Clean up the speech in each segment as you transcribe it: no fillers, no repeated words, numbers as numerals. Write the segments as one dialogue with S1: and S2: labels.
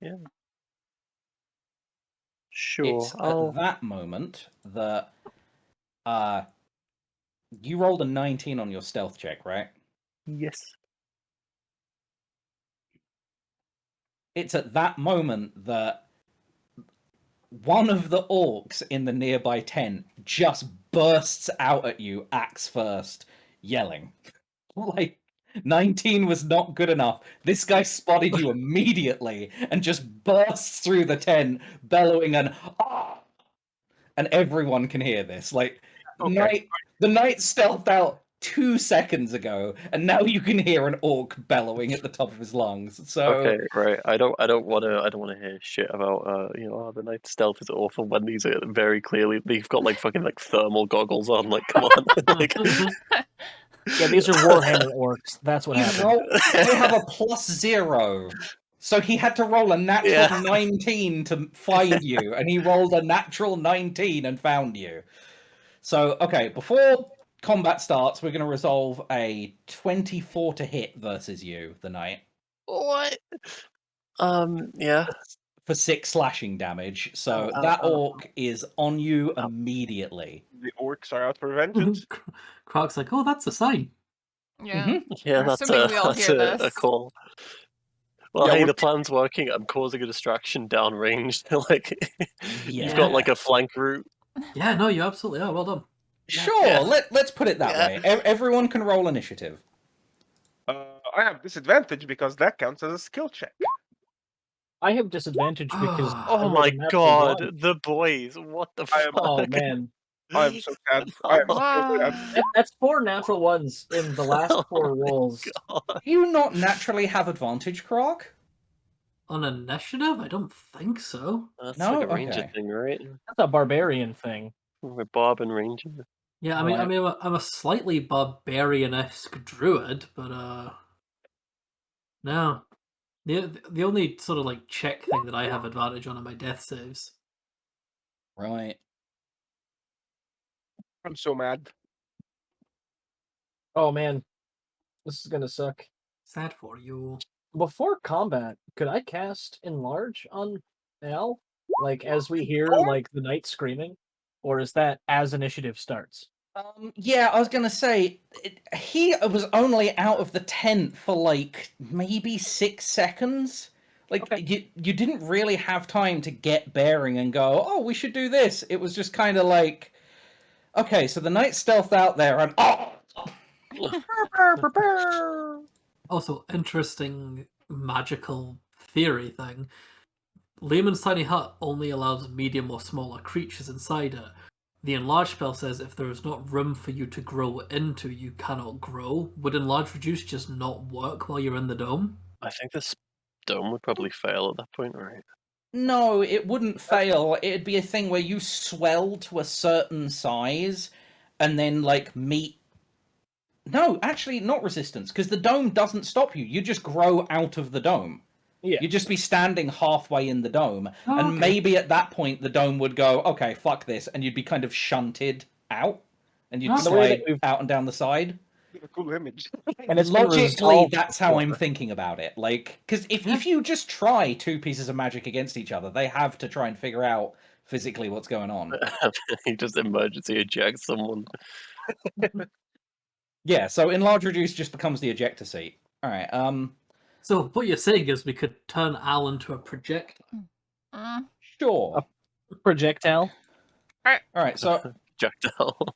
S1: Yeah. Sure.
S2: It's at that moment that you rolled a 19 on your stealth check, right?
S1: Yes.
S2: It's at that moment that one of the orcs in the nearby tent just bursts out at you, axe first, yelling. Like, 19 was not good enough. This guy spotted you immediately and just bursts through the tent, bellowing an ah! And everyone can hear this. Like,
S3: Okay.
S2: the knight stealthed out 2 seconds ago, and now you can hear an orc bellowing at the top of his lungs. So
S1: Okay, right. I don't want to hear shit about the night stealth is awful when these are very clearly they've got like fucking like thermal goggles on. Like, come on. Like,
S4: Yeah, these are Warhammer orcs. That's what happened.
S2: they have a +0. So he had to roll a natural 19 to find you, and he rolled a natural 19 and found you. So, okay, before combat starts, we're going to resolve a 24 to hit versus you, the knight.
S1: What? Yeah.
S2: For 6 slashing damage. So that orc is on you immediately.
S3: The orcs are out for vengeance.
S5: Croc's like, oh, that's a sign.
S6: Yeah.
S1: Yeah,
S6: I'm
S1: that's
S6: assuming we all hear
S1: a
S6: this.
S1: call. Well,
S3: Yeah,
S1: hey,
S3: we're-
S1: the plan's working. I'm causing a distraction downrange. Like,
S2: Yeah.
S1: you've got like a flank route.
S5: Yeah, no, you absolutely are. Well done.
S2: Sure,
S1: Yeah.
S2: let's put it that way. Everyone can roll initiative.
S3: I have disadvantage because that counts as a skill check.
S4: I have disadvantage because. I
S1: Oh
S4: rolled
S1: my
S4: a natural
S1: god,
S4: one.
S1: the boys! What the
S3: I am-
S1: fuck?
S4: Oh man,
S3: I'm so sad. I am so sad.
S4: that's 4 natural ones in the last 4 rolls.
S1: God.
S2: Do you not naturally have advantage, Croc?
S5: On initiative? I don't think so.
S1: That's
S2: No?
S1: like a ranger
S2: Okay.
S1: thing, right?
S4: That's a barbarian thing.
S1: We're Bob and Ranger.
S5: Yeah, I'm a slightly barbarian-esque druid, but no. The only sort of like check thing that I have advantage on are my death saves.
S2: Right.
S3: I'm so mad.
S4: Oh man, this is gonna suck.
S5: Sad for you.
S4: Before combat, could I cast Enlarge on Al? Like as we hear like the knight screaming, or is that as initiative starts?
S2: Yeah, I was gonna say he was only out of the tent for like maybe 6 seconds. Like
S4: Okay.
S2: you didn't really have time to get bearing and go, oh, we should do this. It was just kind of like, okay, so the knight stealthed out there and
S5: Also, interesting magical theory thing. Layman's Tiny Hut only allows medium or smaller creatures inside it. The Enlarge spell says if there is not room for you to grow into, you cannot grow. Would Enlarge Reduce just not work while you're in the dome?
S1: I think this dome would probably fail at that point, right?
S2: No, it wouldn't fail. It'd be a thing where you swell to a certain size and then like meet. No, actually, not resistance, because the dome doesn't stop you. You just grow out of the dome.
S4: Yeah.
S2: You'd just be standing halfway in the dome,
S5: Oh,
S2: and
S5: okay.
S2: maybe at that point the dome would go, okay, fuck this, and you'd be kind of shunted out, and you'd
S5: Okay.
S4: The way that
S2: slide
S4: we've-
S2: out and down the side.
S3: A cool image.
S4: And it's been
S2: Logically,
S4: resolved
S2: that's how I'm
S4: before.
S2: thinking about it. Like, because if you just try 2 pieces of magic against each other, they have to try and figure out physically what's going on.
S1: He just emergency ejects someone.
S2: Yeah, so Enlarge Reduce just becomes the ejector seat. All right.
S5: So what you're saying is we could turn Al into a projectile.
S2: Sure.
S4: Projectile.
S2: All right. So
S1: Projectile.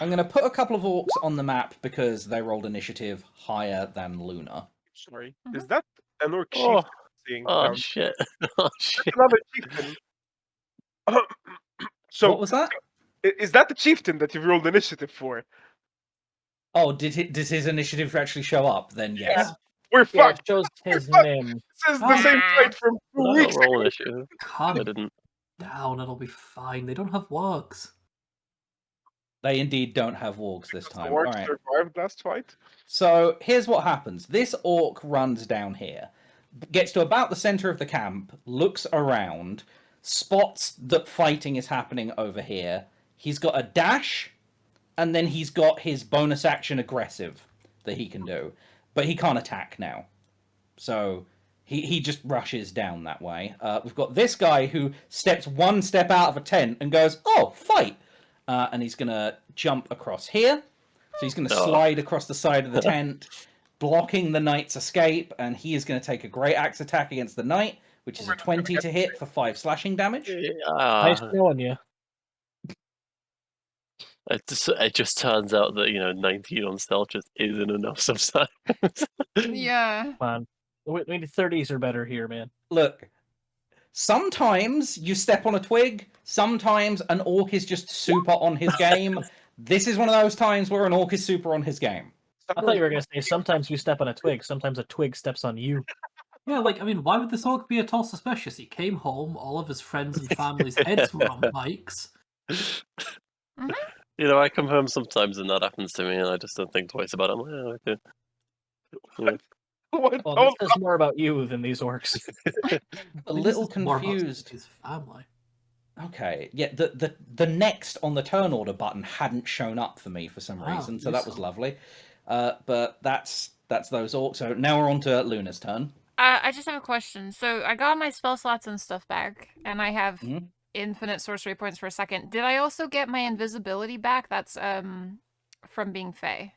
S2: I'm going to put a couple of orcs on the map because they rolled initiative higher than Luna.
S3: Sorry. Is that an orc
S1: Oh.
S3: chieftain seeing
S1: Oh
S3: down?
S1: shit. Oh shit.
S3: Another chieftain. So
S2: What was that?
S3: is that the chieftain that you've rolled initiative for?
S2: Oh, did his initiative actually show up? Then yes.
S3: We're
S4: Yeah,
S3: fucked.
S4: it shows his
S3: Fuck.
S4: name.
S3: This is the same fight from 2
S1: Did I
S3: weeks
S1: not roll
S3: ago.
S1: initiative? I
S5: Calm
S1: didn't.
S5: down, it'll be fine. They don't have wargs.
S2: They indeed don't have wargs this
S3: The
S2: time. All
S3: orcs
S2: right.
S3: survived last fight.
S2: So here's what happens. This orc runs down here, gets to about the center of the camp, looks around, spots that fighting is happening over here. He's got a dash, and then he's got his bonus action aggressive that he can do. But he can't attack now. So He just rushes down that way. We've got this guy who steps one step out of a tent and goes, "Oh, fight!" And he's gonna jump across here. So he's gonna slide across the side of the tent, blocking the knight's escape, and he is gonna take a great axe attack against the knight, which is a 20 to hit for 5 slashing damage.
S4: Nice knowing you.
S1: It just turns out that 19 on stealth just isn't enough sometimes.
S6: Yeah.
S4: Come on. We need 30s or better here, man.
S2: Look, sometimes you step on a twig, sometimes an orc is just super on his game. This is one of those times where an orc is super on his game.
S4: I thought you were going to say sometimes you step on a twig, sometimes a twig steps on you.
S5: Yeah, like, I mean, why would this orc be at all suspicious? He came home, all of his friends and family's heads were on bikes.
S1: I come home sometimes and that happens to me, and I just don't think twice about it. I'm like, oh, okay.
S4: Well, this says more about you than these orcs.
S2: A little
S5: More about
S2: confused.
S5: his family.
S2: Okay, yeah, the next on the turn order button hadn't shown up for me for some reason, so that was lovely. But that's those orcs. So now we're on to Luna's turn.
S6: I just have a question. So I got my spell slots and stuff back, and I have infinite sorcery points for a second. Did I also get my invisibility back? That's from being Fey.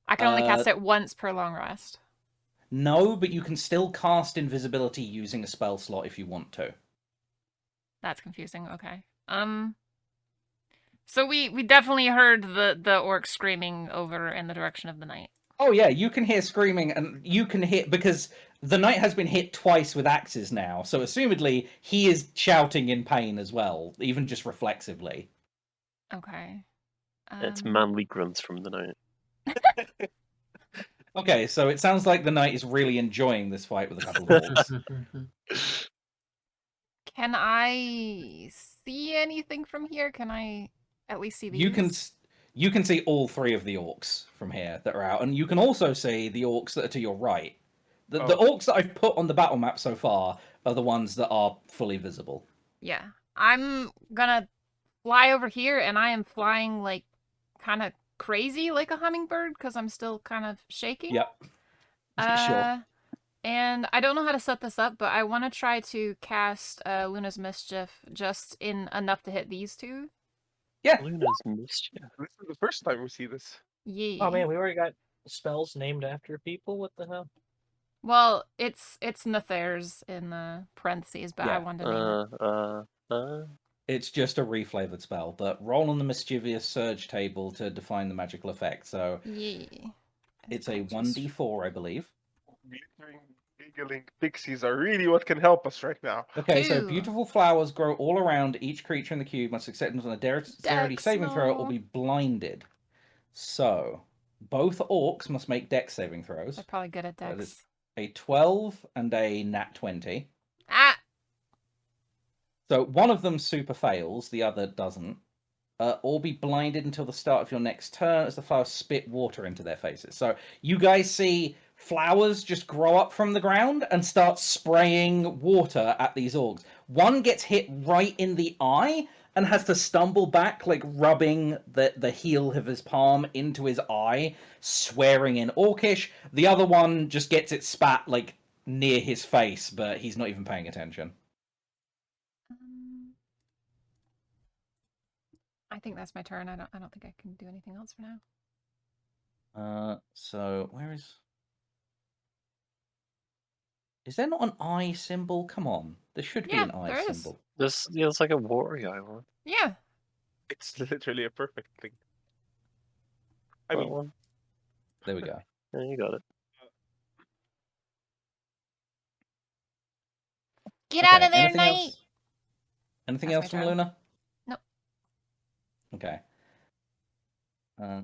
S6: I can only cast it once per long rest.
S2: No, but you can still cast invisibility using a spell slot if you want to.
S6: That's confusing. Okay. So we definitely heard the orc screaming over in the direction of the knight.
S2: Oh yeah, you can hear screaming, and you can hear, because the knight has been hit twice with axes now, so assumedly he is shouting in pain as well, even just reflexively.
S6: Okay.
S1: It's manly grunts from the knight.
S2: Okay, so it sounds like the knight is really enjoying this fight with a couple of orcs.
S6: Can I see anything from here? Can I at least see these?
S2: You can see all 3 of the orcs from here that are out, and you can also see the orcs that are to your right. The orcs that I've put on the battle map so far are the ones that are fully visible.
S6: Yeah. I'm gonna fly over here, and I am flying, like, kind of crazy like a hummingbird, because I'm still kind of shaking.
S2: Yep. Sure.
S6: And I don't know how to set this up, but I want to try to cast Luna's Mischief just in enough to hit these 2.
S2: Yeah.
S1: Luna's Mischief.
S3: This is the first time we see this.
S6: Yeah.
S4: Oh man, we already got spells named after people. What the hell?
S6: Well, it's Nether's in the parentheses, but I wanted to name it.
S2: It's just a reflavored spell, but roll on the mischievous surge table to define the magical effect. So
S6: Yeah.
S2: it's a 1d4, I believe.
S3: Glittering, giggling pixies are really what can help us right now.
S2: Okay, so
S6: 2.
S2: beautiful flowers grow all around each creature in the cube must accept on a dexterity saving throw or be blinded. So both orcs must make dex saving throws.
S6: They're probably good at
S2: That
S6: dex.
S2: is a 12 and a nat 20.
S6: Ah!
S2: So one of them super fails, the other doesn't. Or be blinded until the start of your next turn as the flowers spit water into their faces. So you guys see flowers just grow up from the ground and start spraying water at these orcs. One gets hit right in the eye and has to stumble back, like rubbing the heel of his palm into his eye, swearing in Orcish. The other one just gets it spat like near his face, but he's not even paying attention.
S6: I think that's my turn. I don't think I can do anything else for now.
S2: So where is there not an eye symbol? Come on, there should be an eye
S6: there is.
S2: symbol.
S1: It's like a warrior one.
S6: Yeah.
S3: It's literally a perfect thing. I
S1: That
S3: mean,
S1: one.
S2: There we go.
S1: Yeah, you got it.
S6: Get out of there,
S2: anything
S6: knight!
S2: else? Anything
S6: That's
S2: else
S6: my
S2: from
S6: turn.
S2: Luna?
S6: Nope.
S2: Okay.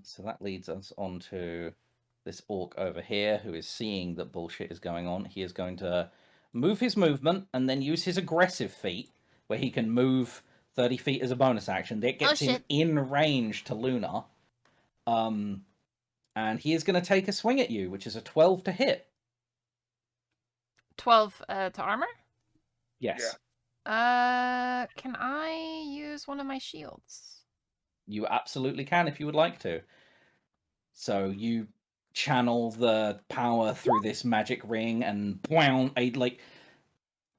S2: So that leads us on to this orc over here who is seeing that bullshit is going on. He is going to move his movement and then use his aggressive feat, where he can move 30 feet as a bonus action. That gets him in range to Luna. And he is going to take a swing at you, which is a 12 to hit.
S6: 12 to armor?
S2: Yes.
S6: Yeah. Can I use one of my shields?
S2: You absolutely can if you would like to. So you channel the power through this magic ring, and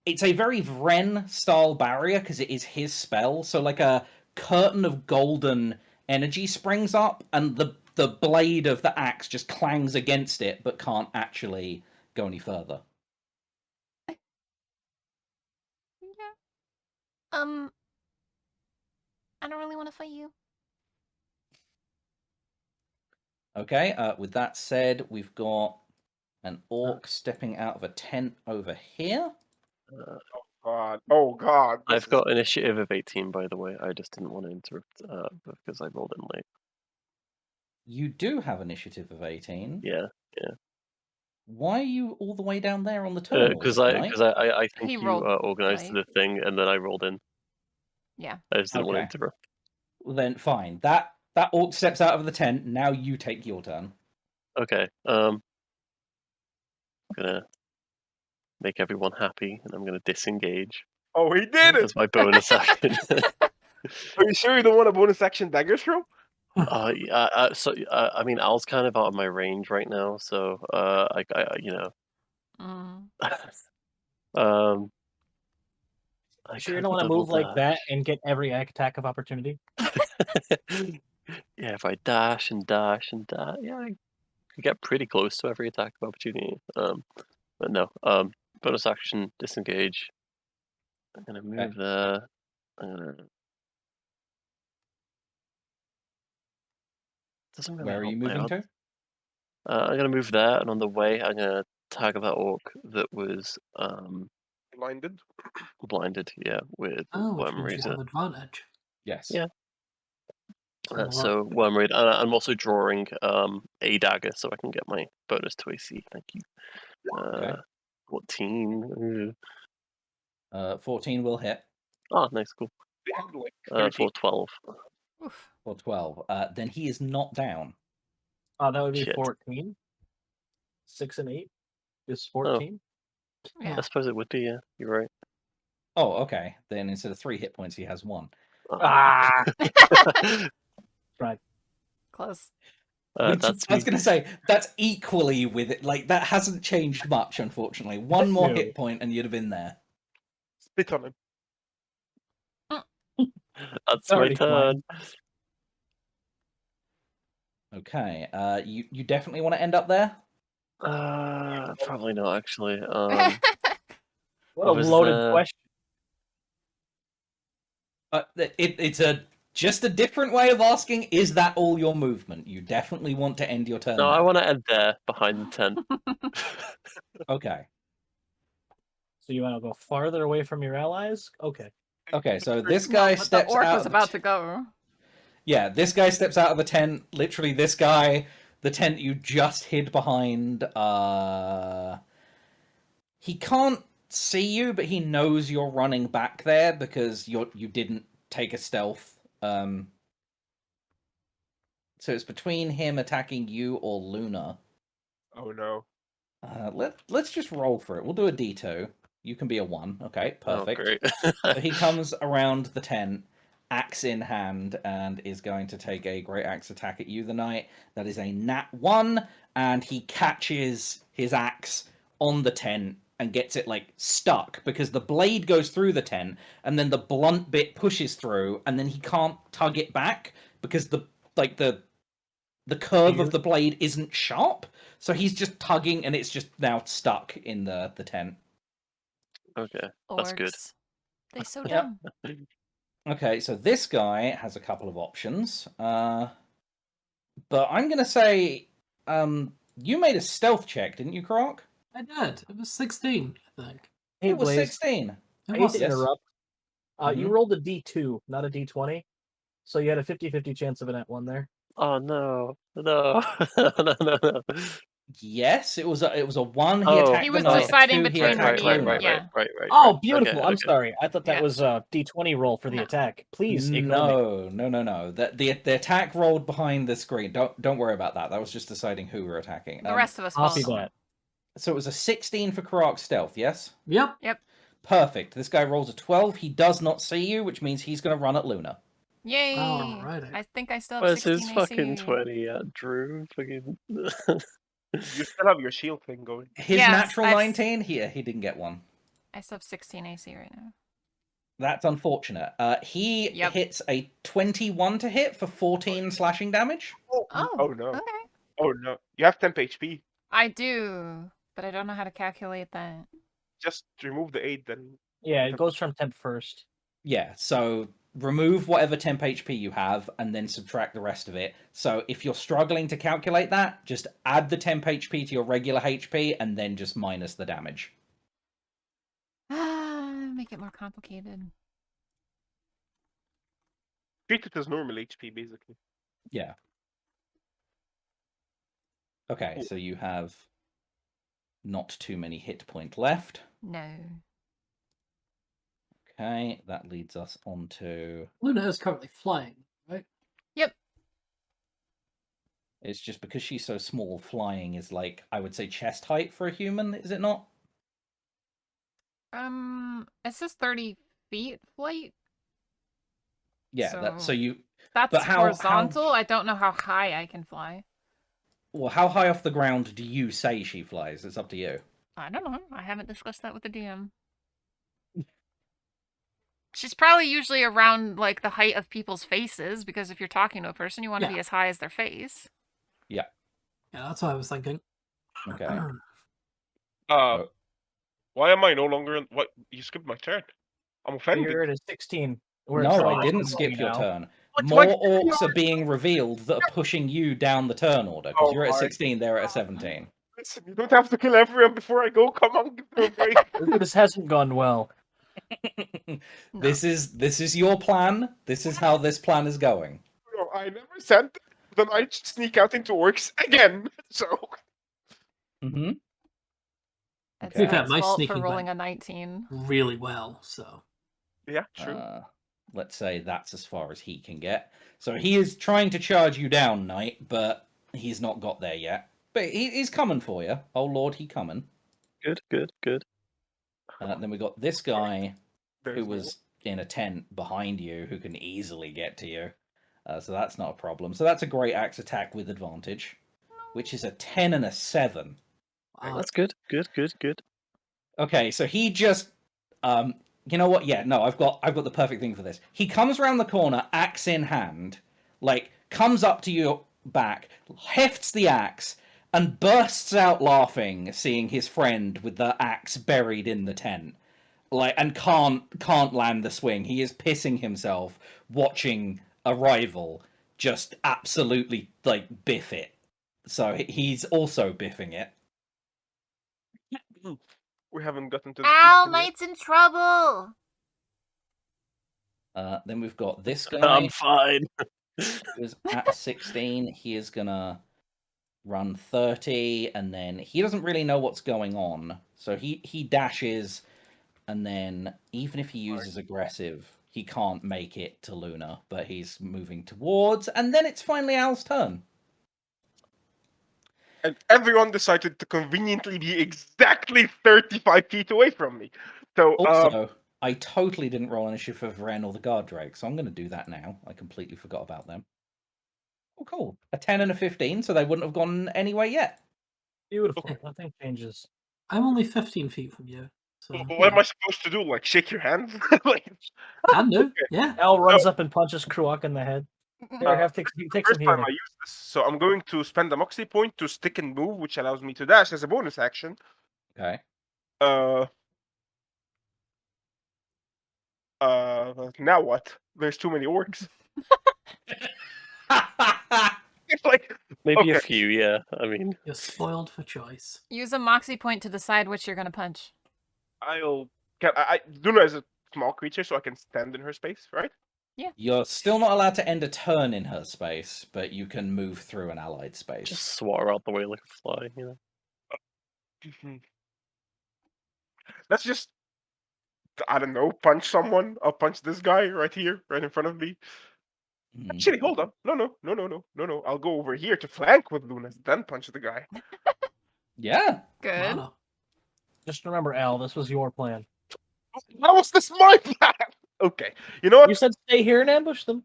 S2: it's a very Vren style barrier because it is his spell. So like a curtain of golden energy springs up, and the blade of the axe just clangs against it, but can't actually go any further.
S6: Yeah. I don't really want to fight you.
S2: Okay, with that said, we've got an orc stepping out of a tent over here.
S3: God. Oh God.
S1: I've got initiative of 18, by the way. I just didn't want to interrupt because I rolled in late.
S2: You do have initiative of 18.
S1: Yeah.
S2: Why are you all the way down there on the terminal?
S1: Because I think
S6: He
S1: you
S6: rolled
S1: organized
S6: late.
S1: the thing and then I rolled in.
S6: Yeah.
S1: I just didn't want to
S2: Okay.
S1: interrupt.
S2: Well, then fine. That orc steps out of the tent. Now you take your turn.
S1: Okay. I'm gonna make everyone happy, and I'm gonna disengage
S3: Oh, he did it!
S1: as my bonus action.
S3: Are you sure you don't want a bonus action dagger throw?
S1: I mean, Al's kind of out of my range right now, so I
S6: Mm.
S1: I
S4: Sure, you
S1: could
S4: don't want to
S1: double
S4: move like that
S1: dash.
S4: and get every attack of opportunity.
S1: Yeah, if I dash and dash and dash, yeah, I could get pretty close to every attack of opportunity. But no. Bonus action, disengage. I'm gonna move there. Doesn't really
S2: Where are
S1: help
S2: you
S1: my
S2: moving
S1: odds.
S2: to?
S1: I'm gonna move there, and on the way, I'm gonna tag that orc that was
S3: Blinded.
S1: blinded. Yeah, with
S5: Oh, which
S1: Worm
S5: means you
S1: Razor.
S5: have advantage.
S2: Yes.
S1: Yeah.
S5: So,
S1: So Worm Razor. I'm also drawing a dagger, so I can get my bonus to AC. Thank you.
S2: Okay.
S1: 14.
S2: 14 will hit.
S1: Oh, nice, cool.
S3: They had like 13.
S1: For 12.
S6: Oof.
S2: For 12. Then he is not down.
S4: Oh, that would be
S1: Shit.
S4: 14. 6 and 8 is 14.
S6: Yeah.
S1: I suppose it would be. Yeah, you're right.
S2: Oh, okay. Then instead of 3 hit points, he has 1.
S4: Ah! Right.
S6: Close.
S2: Which,
S1: That's
S2: I was going to say, that's equally with it. Like, that hasn't changed much, unfortunately. 1 more
S4: No.
S2: hit point and you'd have been there.
S3: Spit on him.
S1: That's my
S4: Already
S1: turn.
S2: Okay. You definitely want to end up there?
S1: Probably not actually.
S4: What a
S1: was
S4: loaded
S1: the-
S4: question.
S2: It's just a different way of asking, is that all your movement? You definitely want to end your turn
S1: No,
S2: there.
S1: I want to end there behind the tent.
S2: Okay.
S4: So you want to go farther away from your allies? Okay.
S2: Okay, so this guy
S6: But the
S2: steps
S6: orc
S2: out.
S6: was about to go.
S2: Yeah, this guy steps out of the tent. Literally, this guy, the tent you just hid behind. He can't see you, but he knows you're running back there because you didn't take a stealth. So it's between him attacking you or Luna.
S3: Oh no.
S2: Let's just roll for it. We'll do a D2. You can be a 1. Okay, perfect.
S1: Oh, great.
S2: So he comes around the tent, axe in hand, and is going to take a great axe attack at you, the knight. That is a nat 1, and he catches his axe on the tent and gets it like stuck because the blade goes through the tent, and then the blunt bit pushes through, and then he can't tug it back because the curve of the blade isn't sharp. So he's just tugging, and it's just now stuck in the tent.
S1: Okay, that's good.
S6: Orcs. They so
S2: Yep.
S6: dumb.
S2: Okay, so this guy has a couple of options. But I'm going to say, you made a stealth check, didn't you, Croc?
S5: I did. It was 16, I think.
S4: Hey,
S2: It was
S4: Blaze,
S2: 16.
S5: It
S4: I hate
S5: was.
S4: to
S2: Yes.
S4: interrupt. You
S2: Mhm.
S4: rolled a D2, not a D20. So you had a 50-50 chance of a net 1 there.
S1: Oh no, no, no.
S2: Yes, it was a 1. He
S1: Oh.
S2: attacked
S6: He
S2: the
S6: was
S2: knight.
S6: deciding
S2: a 2, he
S6: between
S2: attacked
S6: me and-
S2: Luna.
S6: yeah.
S1: Right.
S4: Oh, beautiful.
S1: Okay,
S4: I'm
S1: okay.
S4: sorry. I thought that
S6: Yeah.
S4: was a D20 roll for the
S6: No.
S4: attack. Please ignore me.
S2: No. The attack rolled behind the screen. Don't worry about that. That was just deciding who we're attacking.
S6: The rest of us
S4: Copy
S6: followed.
S4: that.
S2: So it was a 16 for Krok's stealth, yes?
S5: Yep.
S2: Perfect. This guy rolls a 12. He does not see you, which means he's going to run at Luna.
S6: Yay!
S5: Alrighty.
S6: I think I still have
S1: Where's
S6: 16
S1: his
S6: AC.
S1: fucking 20 Drew? Fucking.
S3: You still have your shield thing going.
S2: His
S6: Yes,
S2: natural
S6: I've
S2: 19, he didn't get one.
S6: I still have 16 AC right now.
S2: That's unfortunate. He
S6: Yep.
S2: hits a 21 to hit for 14 slashing damage.
S3: Oh no.
S6: Okay.
S3: Oh no. You have temp HP.
S6: I do, but I don't know how to calculate that.
S3: Just remove the 8 then.
S4: Yeah, it goes from temp first.
S2: Yeah, so remove whatever temp HP you have and then subtract the rest of it. So if you're struggling to calculate that, just add the temp HP to your regular HP and then just minus the damage.
S6: Make it more complicated.
S3: Treat it as normal HP, basically.
S2: Yeah. Okay,
S3: Cool.
S2: so you have not too many hit point left.
S6: No.
S2: Okay, that leads us on to...
S5: Luna is currently flying, right?
S6: Yep.
S2: It's just because she's so small, flying is like, I would say chest height for a human, is it not?
S6: It says 30 feet flight.
S2: Yeah,
S6: So
S2: you...
S6: That's
S2: But how-
S6: horizontal. I don't know how high I can fly.
S2: Well, how high off the ground do you say she flies? It's up to you.
S6: I don't know. I haven't discussed that with the DM. She's probably usually around like the height of people's faces, because if you're talking to a person, you want to be as high as their face.
S5: Yeah, that's what I was thinking.
S2: Okay.
S3: Why am I no longer in... What? You skipped my turn. I'm offended.
S4: You're at a 16. Where
S2: No,
S4: it's
S2: I
S4: like
S2: didn't
S4: this
S2: skip your
S4: now.
S2: turn.
S3: What's
S2: More
S3: my-
S2: orcs are being revealed that are pushing you down the turn order, because
S3: Oh
S2: you're at
S3: my
S2: 16, they're at 17.
S3: Listen, you don't have to kill everyone before I go. Come on, give them a break.
S4: This hasn't gone well.
S2: This is your plan. This is how this plan is going.
S3: No, I never said that. Then I sneak out into orcs again. So
S2: Mm-hmm.
S6: It's
S2: Okay.
S5: We've had
S6: Ed's
S5: my
S6: fault for
S5: sneaking
S6: rolling
S5: back.
S6: a 19.
S5: Really well, so.
S3: yeah, true.
S2: Let's say that's as far as he can get. So he is trying to charge you down, Knight, but he's not got there yet. But he's coming for you. Oh Lord, he coming.
S1: Good, good, good.
S2: Then we got this guy
S3: There's
S2: who was in a tent behind you, who can easily get to you. So that's not a problem. So that's a great axe attack with advantage, which is a 10 and a 7.
S5: Wow.
S1: That's good, good, good, good.
S2: Okay, so he just, you know what? Yeah, no, I've got the perfect thing for this. He comes around the corner, axe in hand, like comes up to your back, hefts the axe, and bursts out laughing, seeing his friend with the axe buried in the tent, like, and can't land the swing. He is pissing himself watching a rival just absolutely like biff it. So he's also biffing it.
S3: We haven't gotten to the
S6: Ow,
S3: chieftain yet.
S6: Knight's in trouble!
S2: Then we've got this guy.
S1: I'm fine.
S2: Who's at 16. He is gonna run 30, and then he doesn't really know what's going on. So he dashes, and then even if he uses aggressive, he can't make it to Luna, but he's moving towards, and then it's finally Al's turn.
S3: And everyone decided to conveniently be exactly 35 feet away from me. So,
S2: Also, I totally didn't roll initiative for Vren or the Guard Drake, so I'm going to do that now. I completely forgot about them. Oh, cool. A 10 and a 15, so they wouldn't have gone anywhere yet.
S4: Beautiful. Nothing changes.
S5: I'm only 15 feet from you. So,
S3: what am I supposed to do? Like, shake your hand? Like,
S5: Can do, yeah.
S4: Al runs up and punches Kruak in the head. Here, take
S3: first
S4: some
S3: time
S4: healing.
S3: I use this, so I'm going to spend a Moxie point to stick and move, which allows me to dash as a bonus action.
S2: Okay.
S3: Now what? There's too many orcs. It's like,
S1: Maybe a
S3: Okay.
S1: few, yeah. I mean,
S5: You're spoiled for choice.
S6: Use a moxie point to decide which you're gonna punch.
S3: Luna is a small creature, so I can stand in her space, right?
S2: You're still not allowed to end a turn in her space, but you can move through an allied space.
S1: just swat her out the way like a fly, you know.
S3: Let's just, I don't know, punch someone. I'll punch this guy right here, right in front of me.
S2: Mhm.
S3: Actually, hold on. No. I'll go over here to flank with Luna, then punch the guy.
S2: Yeah.
S6: Good.
S5: Mana.
S4: Just remember, Al, this was your plan.
S3: How was this my plan? Okay, you know what?
S4: You said stay here and ambush them.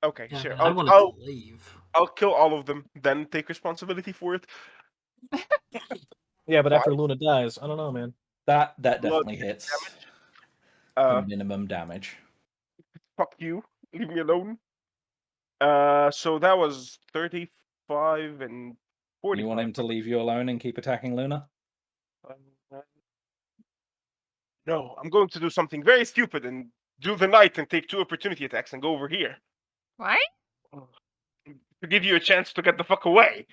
S3: Okay,
S5: Yeah,
S3: sure.
S5: man, I wanted
S3: I'll
S5: to leave.
S3: I'll kill all of them, then take responsibility for it.
S4: Yeah, but after Luna dies, I don't know, man.
S2: That
S3: Blood
S2: definitely hits
S3: damage.
S2: for minimum damage.
S3: Fuck you. Leave me alone. So that was 35 and 45.
S2: You want him to leave you alone and keep attacking Luna?
S3: No, I'm going to do something very stupid and do the knight and take 2 opportunity attacks and go over here.
S6: Why?
S3: To give you a chance to get the fuck away.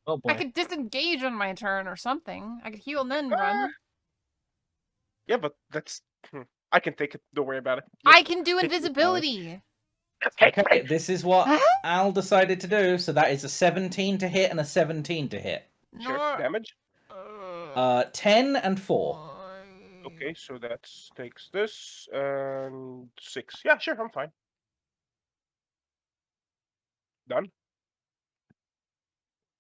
S4: Oh boy.
S6: I could disengage on my turn or something. I could heal and then
S3: Ah.
S6: run.
S3: Yeah, but that's... I can take it. Don't worry about it.
S6: I can do invisibility.
S2: Okay, this is what Al decided to do. So that is a 17 to hit and a 17 to hit.
S3: Sure.
S6: No.
S3: Damage.
S2: 10 and 4.
S3: Okay, so that takes this and 6. Yeah, sure, I'm fine. Done.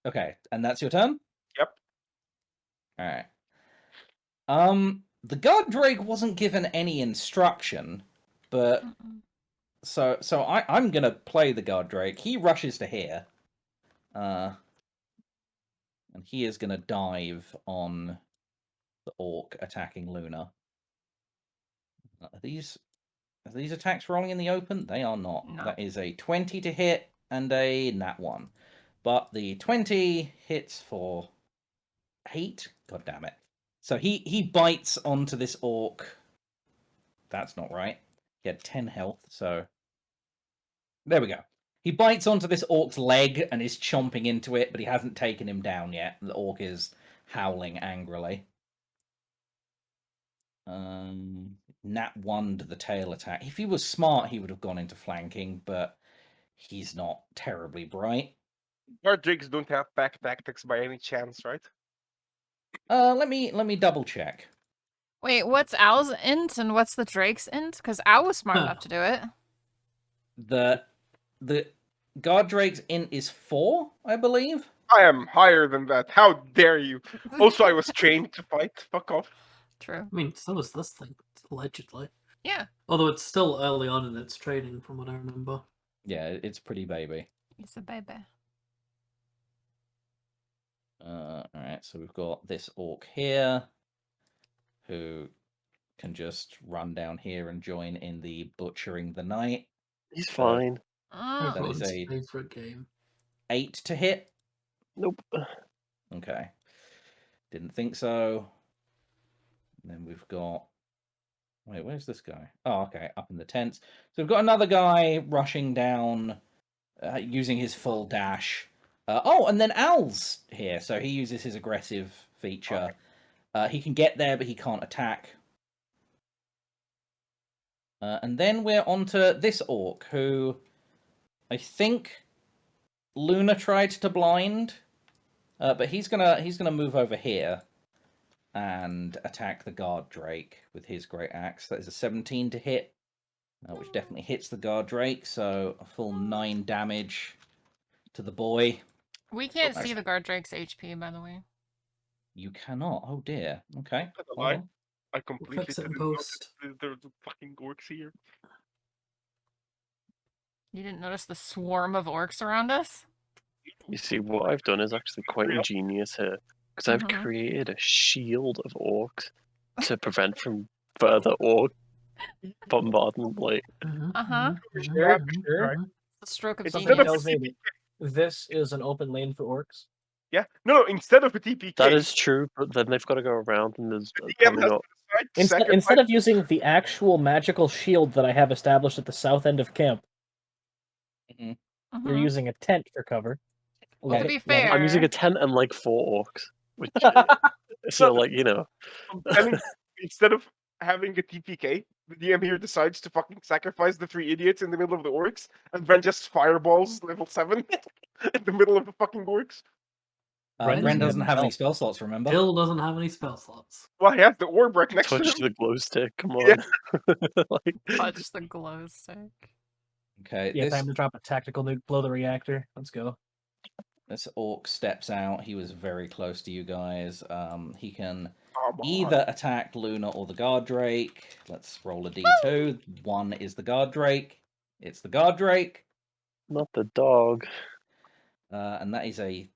S2: Okay, and that's your turn?
S3: Yep.
S2: Alright. The guard drake wasn't given any instruction, but so I'm gonna play the guard drake. He rushes to here. And he is gonna dive on the orc attacking Luna. Are these attacks rolling in the open? They are not.
S6: No.
S2: That is a 20 to hit and a nat 1. But the 20 hits for 8. God damn it. So he bites onto this orc. That's not right. He had 10 health, so there we go. He bites onto this orc's leg and is chomping into it, but he hasn't taken him down yet. The orc is howling angrily. Nat 1 to the tail attack. If he was smart, he would have gone into flanking, but he's not terribly bright.
S3: Guard drakes don't have pack tactics by any chance, right?
S2: Let me double check.
S6: Wait, what's Al's int and what's the Drake's int? Because Al was smart enough to do it.
S2: The guard drake's int is 4, I believe.
S3: I am higher than that. How dare you? Also, I was trained to fight. Fuck off.
S6: True.
S5: I mean, so is this thing, allegedly.
S6: Yeah.
S5: Although it's still early on in its training, from what I remember.
S2: Yeah, it's pretty baby.
S6: It's a baby.
S2: Alright, so we've got this orc here, who can just run down here and join in the butchering the knight.
S1: He's fine.
S2: That is
S5: Everyone's
S2: a
S5: favorite game.
S2: 8 to hit.
S1: Nope.
S2: Okay. Didn't think so. And then we've got... Wait, where's this guy? Oh, okay, up in the tents. So we've got another guy rushing down, using his full dash. And then Al's here, so he uses his aggressive feature. Okay. He can get there, but he can't attack. And then we're onto this orc, who I think Luna tried to blind, but he's gonna move over here and attack the guard drake with his great axe. That is a 17 to hit, which definitely hits the guard drake. So a full 9 damage to the boy.
S6: We can't see the guard drake's HP, by the way.
S2: You cannot. Oh dear. Okay.
S3: I completely
S5: fix it in
S3: didn't notice
S5: post.
S3: there's fucking orcs here.
S6: You didn't notice the swarm of orcs around us?
S1: You see, what I've done is actually quite ingenious here. Because I've
S6: Mhm.
S1: created a shield of orcs to prevent from further orc bombardment. Like,
S6: Uh-huh.
S3: Sure.
S6: The stroke of
S3: It's
S6: genius.
S3: instead of
S4: tells me that this is an open lane for orcs.
S3: Yeah. No, instead of a TPK.
S1: that is true, but then they've got to go around and there's
S3: the DM
S1: probably
S3: has
S1: not.
S3: to decide to
S4: Instead
S3: sacrifice-
S4: of using the actual magical shield that I have established at the south end of camp, you're
S6: Mhm.
S4: using a tent for cover.
S6: To be fair,
S1: I'm using a tent and like 4 orcs. Which, so, like, you know.
S3: I'm telling you, instead of having a TPK, the DM here decides to fucking sacrifice the 3 idiots in the middle of the orcs and then just fireballs level 7 in the middle of the fucking orcs.
S2: Ren doesn't have any spell slots, remember?
S5: Bill doesn't have any spell slots.
S3: Well, he has the orb right next to
S1: Touch
S3: him.
S1: the glow stick, come on.
S3: Yeah.
S1: Like,
S6: touch the glow stick.
S2: Okay,
S4: Yeah, time to drop a tactical nuke, blow the reactor. Let's go.
S2: this orc steps out. He was very close to you guys. He can
S3: Come on.
S2: either attack Luna or the guard drake. Let's roll a d2. 1 is the guard drake. It's the guard drake.
S1: Not the dog.
S2: And that is a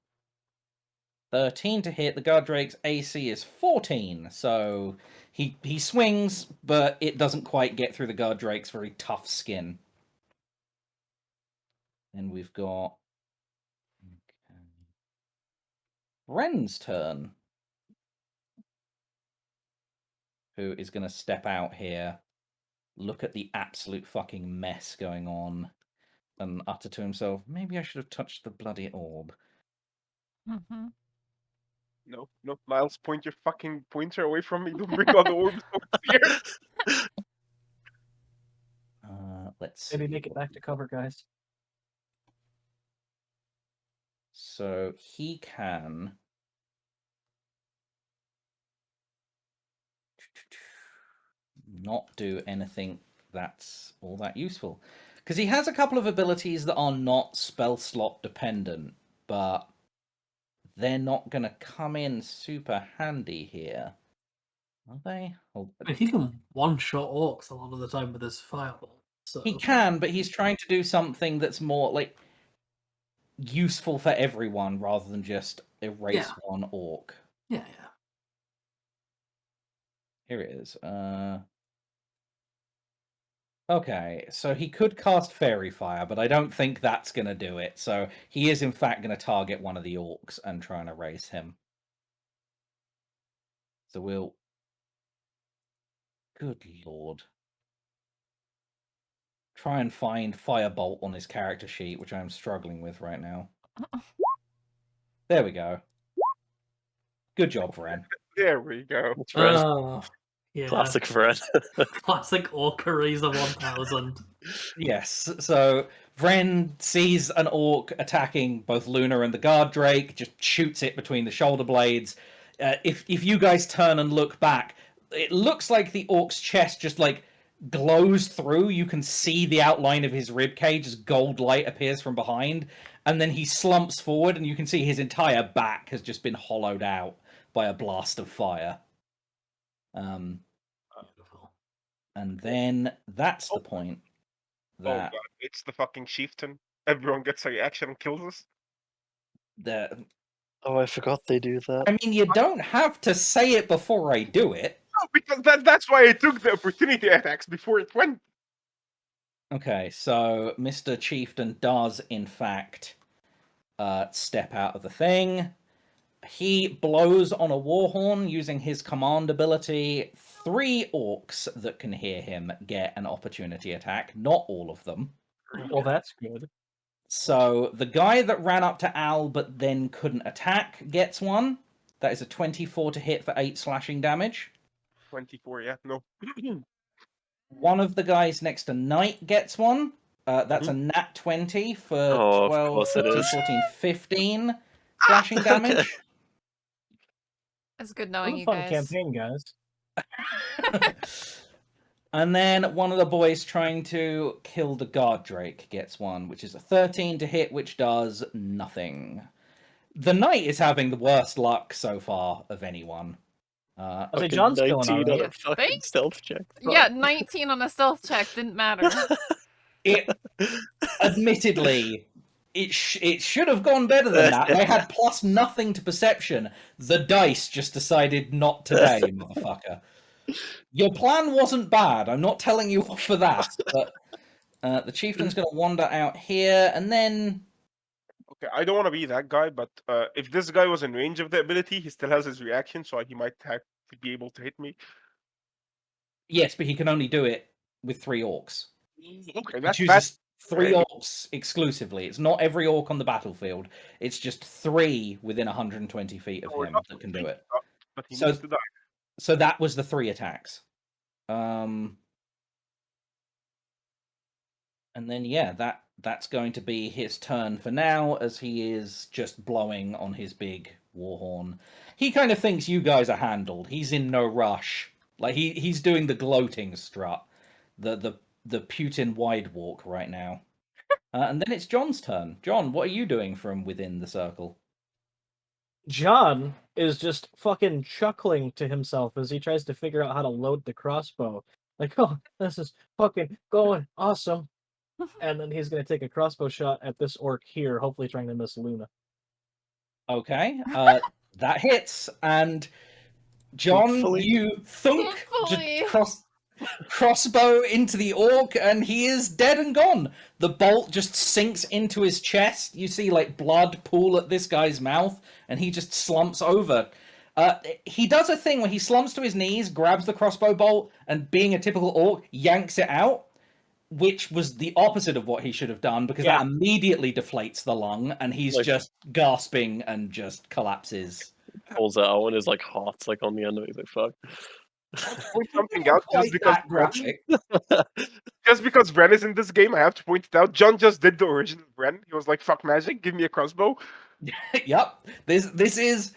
S2: 13 to hit. The Guard Drake's AC is 14, so he swings, but it doesn't quite get through the Guard Drake's very tough skin. And we've got Ren's turn, who is going to step out here, look at the absolute fucking mess going on, and utter to himself, maybe I should have touched the bloody orb.
S6: Mm-hmm.
S3: No, Miles, point your fucking pointer away from me. Don't bring all the orbs over here.
S2: Let's see.
S4: Maybe make it back to cover, guys.
S2: So he can not do anything that's all that useful. Because he has a couple of abilities that are not spell slot dependent, but they're not going to come in super handy here. Are they?
S5: I mean, he can one-shot orcs a lot of the time with his fireball. So
S2: He can, but he's trying to do something that's more like useful for everyone rather than just erase one orc.
S5: Yeah.
S2: Here it is. Okay, so he could cast Fairy Fire, but I don't think that's going to do it. So he is, in fact, going to target one of the orcs and try and erase him. So we'll... Good lord. Try and find Firebolt on his character sheet, which I'm struggling with right now. There we go. Good job, Ren.
S3: There we go.
S1: It's Fred.
S5: Yeah.
S1: Classic Fred.
S5: Classic Orcariza 1000.
S2: Yes, so Vren sees an orc attacking both Luna and the Guard Drake, just shoots it between the shoulder blades. If you guys turn and look back, it looks like the orc's chest just like glows through. You can see the outline of his ribcage as gold light appears from behind, and then he slumps forward, and you can see his entire back has just been hollowed out by a blast of fire. And then that's the point that
S3: Oh god, it's the fucking chieftain. Everyone gets a reaction and kills us.
S1: Oh, I forgot they do that.
S2: I mean, you don't have to say it before I do it.
S3: No, because that's why I took the opportunity attacks before it went.
S2: Okay, so Mr. Chieftain does, in fact, step out of the thing. He blows on a warhorn using his command ability. 3 orcs that can hear him get an opportunity attack, not all of them.
S4: Well, that's good.
S2: So the guy that ran up to Al but then couldn't attack gets one. That is a 24 to hit for 8 slashing damage.
S3: 24, yeah, no.
S2: One of the guys next to Knight gets one. That's a nat 20 for 12, 13, 14, 15 slashing damage.
S6: It's good
S4: What
S6: knowing
S4: a
S6: you
S4: fun
S6: guys.
S4: campaign, guys.
S2: And then one of the boys trying to kill the Guard Drake gets one, which is a 13 to hit, which does nothing. The Knight is having the worst luck so far of anyone.
S4: I say John's killing
S1: 19 on
S4: already.
S1: a fucking stealth check.
S6: Yeah, 19 on a stealth check didn't matter.
S2: Admittedly, it should have gone better than that. They had plus nothing to perception. The dice just decided not today, motherfucker. Your plan wasn't bad. I'm not telling you off for that. But the chieftain's going to wander out here, and then...
S3: Okay, I don't want to be that guy, but if this guy was in range of the ability, he still has his reaction, so he might have to be able to hit me.
S2: Yes, but he can only do it with 3 orcs.
S3: Okay,
S2: He
S3: that's
S2: chooses 3 orcs exclusively. It's not every orc on the battlefield. It's just 3 within 120 feet of him that can do it.
S3: But he needs to die.
S2: So that was the 3 attacks. And then, yeah, that's going to be his turn for now, as he is just blowing on his big warhorn. He kind of thinks you guys are handled. He's in no rush. Like, he's doing the gloating strut. The Putin wide walk right now. And then it's John's turn. John, what are you doing from within the circle?
S4: John is just fucking chuckling to himself as he tries to figure out how to load the crossbow. Like, oh, this is fucking going awesome. and then he's going to take a crossbow shot at this orc here, hopefully trying to miss Luna.
S2: Okay, that hits, and John,
S1: Hopefully.
S2: you thunk
S6: Hopefully.
S2: crossbow into the orc, and he is dead and gone. The bolt just sinks into his chest. You see like blood pool at this guy's mouth, and he just slumps over. He does a thing where he slumps to his knees, grabs the crossbow bolt, and being a typical orc, yanks it out, which was the opposite of what he should have done, because that immediately deflates the lung, and he's just gasping and just collapses.
S1: Pulls it out and his like heart's like on the end of it. He's like, fuck.
S3: Point something out
S2: Quite that graphic.
S3: just because Bren is in this game, I have to point it out. John just did the original Bren. He was like, "Fuck magic, give me a crossbow."
S2: Yep, this is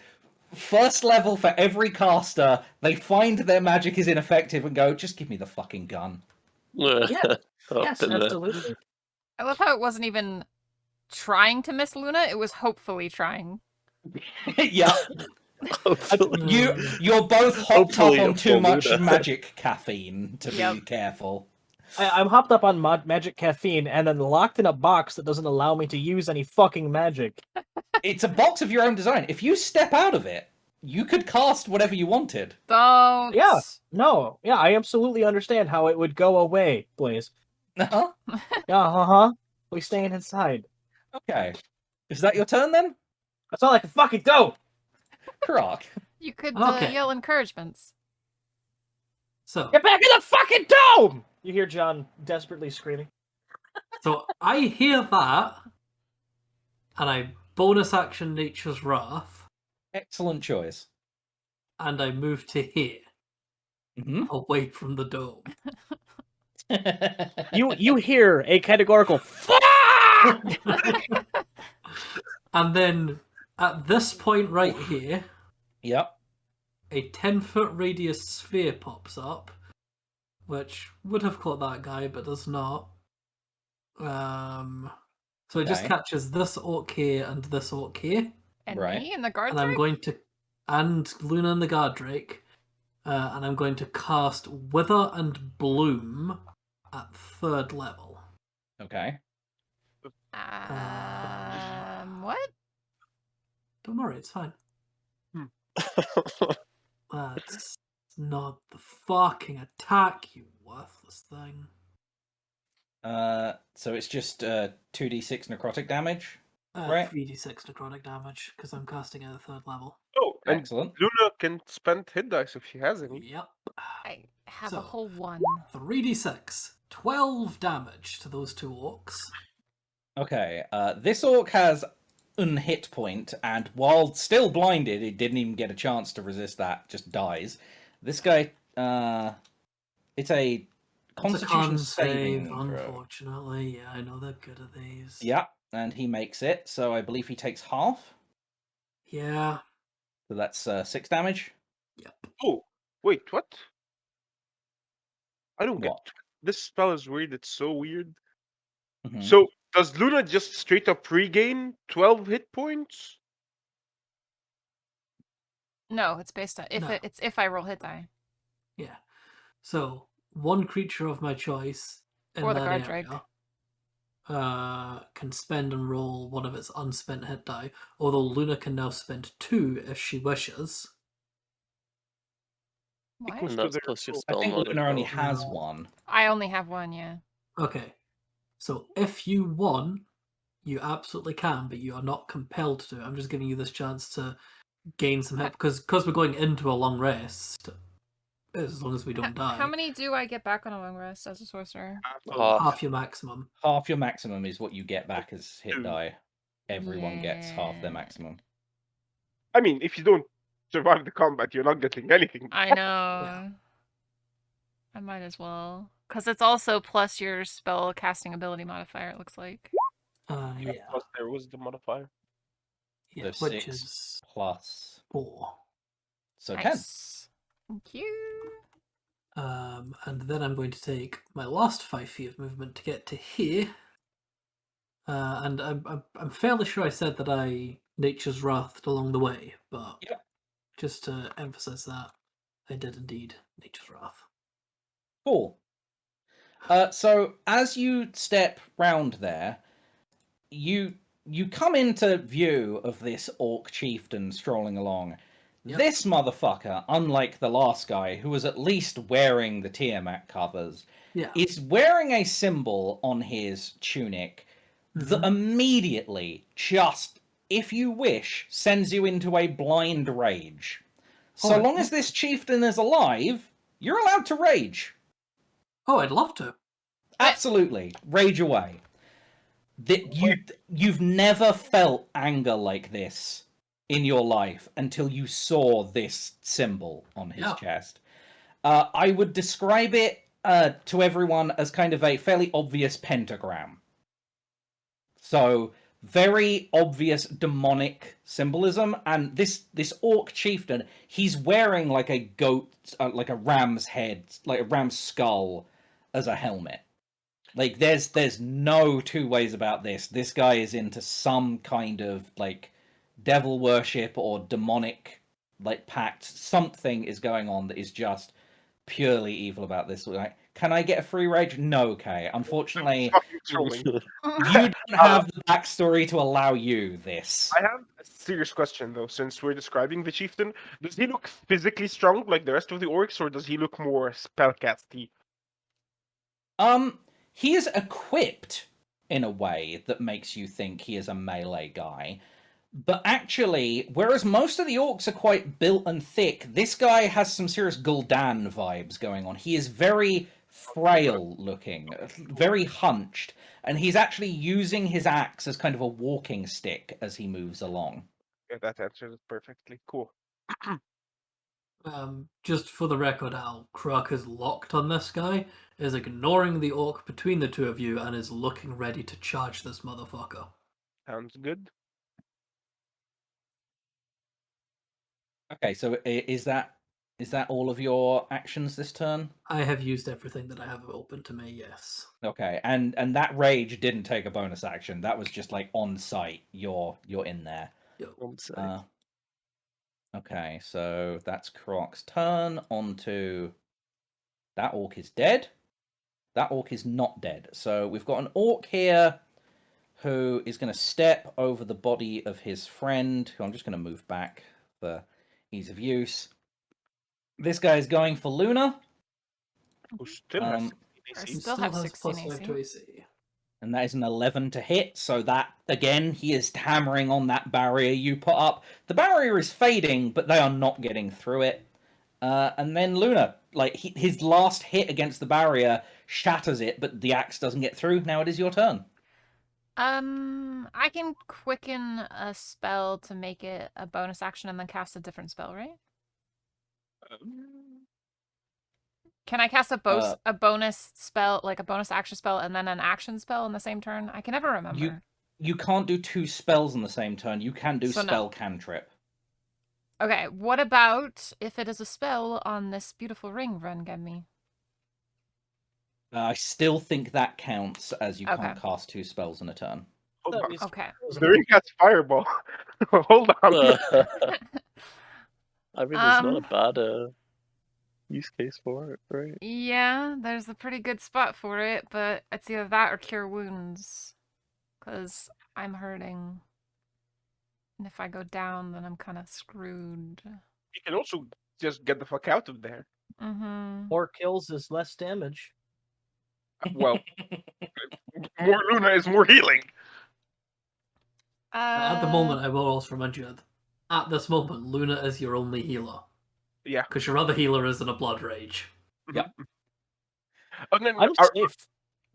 S2: first level for every caster. They find their magic is ineffective and go, "Just give me the fucking gun."
S4: Yeah.
S1: Oh,
S4: Yes,
S1: been there.
S4: absolutely.
S6: I love how it wasn't even trying to miss Luna, it was hopefully trying.
S2: Yeah,
S1: Hopefully.
S2: you're both hopped
S1: Hopefully
S2: up on too
S1: for
S2: much
S1: Luna.
S2: magic caffeine to be
S6: Yep.
S2: careful.
S4: I'm hopped up on magic caffeine and then locked in a box that doesn't allow me to use any fucking magic.
S2: It's a box of your own design. If you step out of it, you could cast whatever you wanted.
S6: Don't.
S4: Yeah. No, yeah, I absolutely understand how it would go away, Blaze.
S2: Uh-huh.
S4: Yeah, we staying inside.
S2: Okay. Is that your turn then?
S4: That's all I can fucking do!
S2: Karak.
S6: You could
S5: Okay.
S6: yell encouragements.
S5: So,
S4: Get back in the fucking dome! You hear John desperately screaming.
S5: so I hear that, and I bonus action Nature's Wrath,
S2: Excellent choice.
S5: and I move to here,
S2: Mm-hmm.
S5: away from the dome.
S4: You hear a categorical fuck!
S5: And then, at this point right here,
S2: Yep.
S5: a 10-foot radius sphere pops up, which would have caught that guy, but does not. So it just
S2: Okay.
S5: catches this orc here and this orc here,
S6: And
S2: Right.
S6: me and the guard
S5: and I'm
S6: drake?
S5: going to, and Luna and the guard drake, and I'm going to cast Wither and Bloom at 3rd level.
S2: Okay.
S6: What?
S5: Don't worry, it's fine.
S3: Hmm.
S5: That's not the fucking attack, you worthless thing.
S2: So it's just 2d6 necrotic damage. Right.
S5: 3d6 necrotic damage, because I'm casting at the 3rd level.
S3: Oh, and
S2: Excellent.
S3: Luna can spend hit dice if she has any.
S5: Yep.
S6: I have
S5: So-
S6: a whole one.
S5: 3d6. 12 damage to those two orcs.
S2: Okay. This orc has an hit point, and while still blinded, it didn't even get a chance to resist that. Just dies. This guy, it's a Constitution
S5: Con
S2: saving
S5: save,
S2: throw.
S5: unfortunately. Yeah, I know they're good at these.
S2: Yeah, and he makes it. So I believe he takes half.
S5: Yeah.
S2: So that's 6 damage.
S3: Oh, wait, what? I don't get
S2: What?
S3: this spell is weird. It's so weird.
S2: Mhm.
S3: So does Luna just straight up regain 12 hit points?
S6: No, it's based on
S5: No.
S6: it's if I roll hit die.
S5: Yeah. So, one creature of my choice in
S6: Or the
S5: that
S6: guard drake.
S5: area can spend and roll one of its unspent hit die, although Luna can now spend 2 if she wishes.
S6: What?
S3: Equals
S1: And
S3: to
S1: that's
S3: their
S1: plus your
S3: roll.
S2: I
S1: spell
S2: think
S1: mod.
S2: Luna only
S1: as
S2: has
S5: No.
S2: one.
S6: I only have one, yeah.
S5: Okay. So, if you want, you absolutely can, but you are not compelled to. I'm just giving you this chance to gain some hit, because we're going into a long rest, as long as we don't die.
S6: How many do I get back on a long rest as a sorcerer?
S1: well.
S5: Half your maximum.
S2: Half your maximum is what you get back as hit
S3: Two.
S2: die. Everyone gets half their
S6: Yeah.
S2: maximum.
S3: I mean, if you don't survive the combat, you're not getting anything.
S6: I know. I might as well. Because it's also plus your spell casting ability modifier, it looks like.
S5: Yeah.
S3: Plus there was the modifier.
S5: Yeah,
S2: So
S5: which
S2: 6
S5: is
S2: plus
S5: 4.
S2: so 10.
S6: Nice. Thank you.
S5: And then I'm going to take my last 5 feet of movement to get to here. And I'm fairly sure I said that I Nature's Wrath along the way, but
S2: Yep.
S5: just to emphasize that, I did indeed Nature's Wrath.
S2: Cool. So as you step round there, you come into view of this Orc Chieftain strolling along.
S5: Yep.
S2: This motherfucker, unlike the last guy, who was at least wearing the Tiamat covers,
S5: Yeah.
S2: is wearing a symbol on his tunic that immediately, just, if you wish, sends you into a blind rage. So
S5: Alright.
S2: long as this chieftain is alive, you're allowed to rage.
S5: Oh, I'd love to.
S2: Absolutely. Rage away. You've never felt anger like this in your life until you saw this symbol on his chest. I would describe it to everyone as kind of a fairly obvious pentagram. So, very obvious demonic symbolism, and this Orc Chieftain, he's wearing like a goat, like a ram's head, like a ram's skull as a helmet. Like, there's no two ways about this. This guy is into some kind of, like, devil worship or demonic, like, pact. Something is going on that is just purely evil about this. Like, can I get a free rage? No, okay. Unfortunately,
S3: Fucking trolling.
S2: you don't have the backstory to allow you this.
S3: I have a serious question, though, since we're describing the chieftain. Does he look physically strong like the rest of the orcs, or does he look more spellcasty?
S2: He is equipped in a way that makes you think he is a melee guy. But actually, whereas most of the orcs are quite built and thick, this guy has some serious Gul'dan vibes going on. He is very frail looking, very hunched, and he's actually using his axe as kind of a walking stick as he moves along.
S3: Yeah, that answers it perfectly. Cool.
S5: Just for the record, Al, Kruk is locked on this guy, is ignoring the orc between the two of you, and is looking ready to charge this motherfucker.
S3: Sounds good.
S2: Okay, so is that all of your actions this turn?
S5: I have used everything that I have open to me, yes.
S2: Okay, and that rage didn't take a bonus action. That was just like on site. You're in there. Okay, so that's Krok's turn. On to that orc is dead. That orc is not dead. So we've got an orc here who is going to step over the body of his friend, who I'm just going to move back for ease of use. This guy is going for Luna.
S3: Who still has 16 AC.
S6: Still have 16
S5: +5
S6: AC.
S5: to AC.
S2: And that is an 11 to hit, so that, again, he is hammering on that barrier you put up. The barrier is fading, but they are not getting through it. And then Luna, like, his last hit against the barrier shatters it, but the axe doesn't get through. Now it is your turn.
S6: I can quicken a spell to make it a bonus action and then cast a different spell, right? Can I cast a bonus spell, like a bonus action spell, and then an action spell in the same turn? I can never remember.
S2: You can't do two spells in the same turn. You can do spell cantrip.
S6: Okay, what about if it is a spell on this beautiful ring Ren gave me?
S2: I still think that counts as you can't cast two spells in a turn.
S3: Hold on.
S6: Okay.
S3: The ring has fireball. Hold on.
S1: I mean, it's not a bad use case for it, right?
S6: Yeah, there's a pretty good spot for it, but it's either that or cure wounds. Because I'm hurting. And if I go down, then I'm kind of screwed.
S3: You can also just get the fuck out of there.
S4: More kills is less damage.
S3: Well, more Luna is more healing.
S5: At the moment, I will also remind you, at this moment, Luna is your only healer.
S3: Yeah.
S5: Because your other healer is in a blood rage.
S2: Yep.
S3: And then
S4: I'm safe.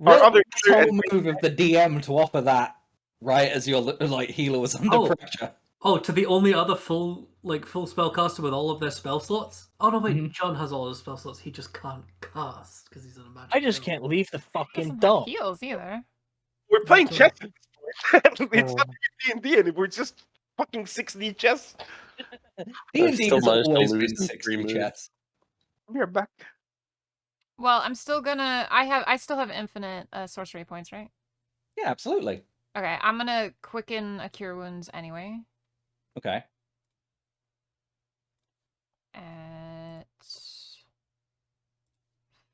S3: our other
S2: total move of the DM to offer that right as your like healer was under pressure.
S5: Oh, to the only other full spellcaster with all of their spell slots? Oh no, wait, John has all his spell slots. He just can't cast because he's in a magic.
S4: I just can't leave the fucking
S6: Doesn't
S4: dump.
S6: have heals either.
S3: We're playing chess. It's
S4: Oh.
S3: not D&D, and we're just fucking 6D chess.
S2: D&D has
S1: managed to
S2: always
S1: lose
S2: been
S1: in 3
S2: 60
S1: moves.
S2: chess.
S3: We're back.
S6: Well, I'm still gonna. I still have infinite sorcery points, right?
S2: Yeah, absolutely.
S6: Okay, I'm gonna quicken a cure wounds anyway.
S2: Okay.
S6: At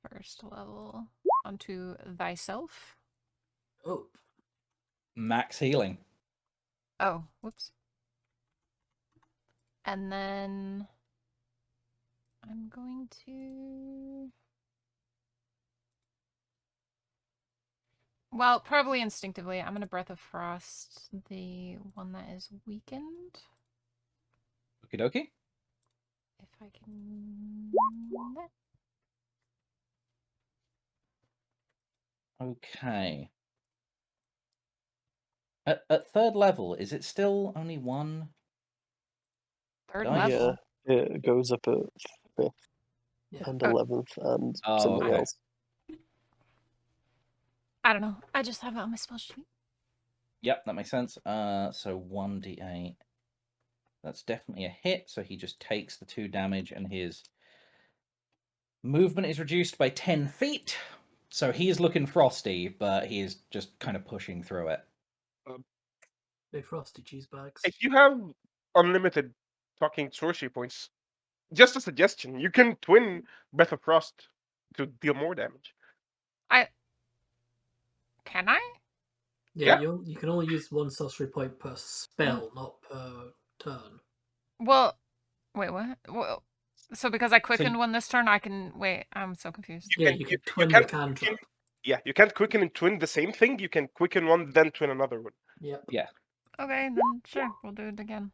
S6: first level. onto thyself.
S5: Oh,
S2: Max healing.
S6: Oh, whoops. And then I'm going to... Well, probably instinctively, I'm going to Breath of Frost the one that is weakened.
S2: Okie dokie.
S6: If I can...
S2: Okay. At third level, is it still only one?
S6: Third
S2: Dice?
S6: level.
S1: Yeah, it goes up at 5th
S5: Yeah.
S1: and
S6: Oh.
S1: 11th and
S2: Oh,
S1: something
S2: okay.
S1: else.
S6: I don't know. I just have it on my spell sheet.
S2: Yep, that makes sense. So 1d8. That's definitely a hit, so he just takes the 2 damage and his movement is reduced by 10 feet. So he is looking frosty, but he is just kind of pushing through it.
S5: they frosty cheese bags.
S3: If you have unlimited fucking sorcery points, just a suggestion, you can twin Breath of Frost to deal more damage.
S6: Can I?
S5: Yeah,
S3: Yeah.
S5: you can only use 1 sorcery point per spell, not per turn.
S6: Well, wait, what? Well, so because I quickened
S2: you-
S6: one this turn, I can... Wait, I'm so confused.
S5: Yeah, you can twin
S3: can't
S5: the cantrip.
S3: Yeah, you can't quicken and twin the same thing. You can quicken one, then twin another one.
S5: Yep.
S6: Okay, then sure, we'll do it again.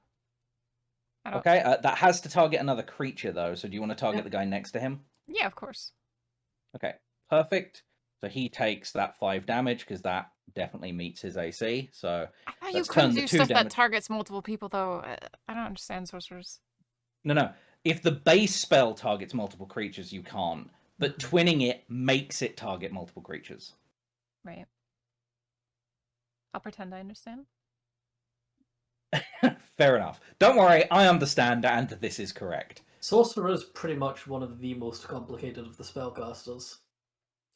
S6: I don't...
S2: Okay, that has to target another creature, though. So do you want to target
S5: Yep.
S2: the guy next to him?
S6: Yeah, of course.
S2: Okay, perfect. So he takes that 5 damage, because that definitely meets his AC. So
S6: I thought you
S2: let's
S6: couldn't
S2: turn the
S6: do
S2: 2
S6: stuff that
S2: damage.
S6: targets multiple people, though. I don't understand sorcerers.
S2: No. If the base spell targets multiple creatures, you can't. But twinning it makes it target multiple creatures.
S6: Right. I'll pretend I understand.
S2: Fair enough. Don't worry, I understand, and this is correct.
S5: Sorcerer is pretty much one of the most complicated of the spellcasters,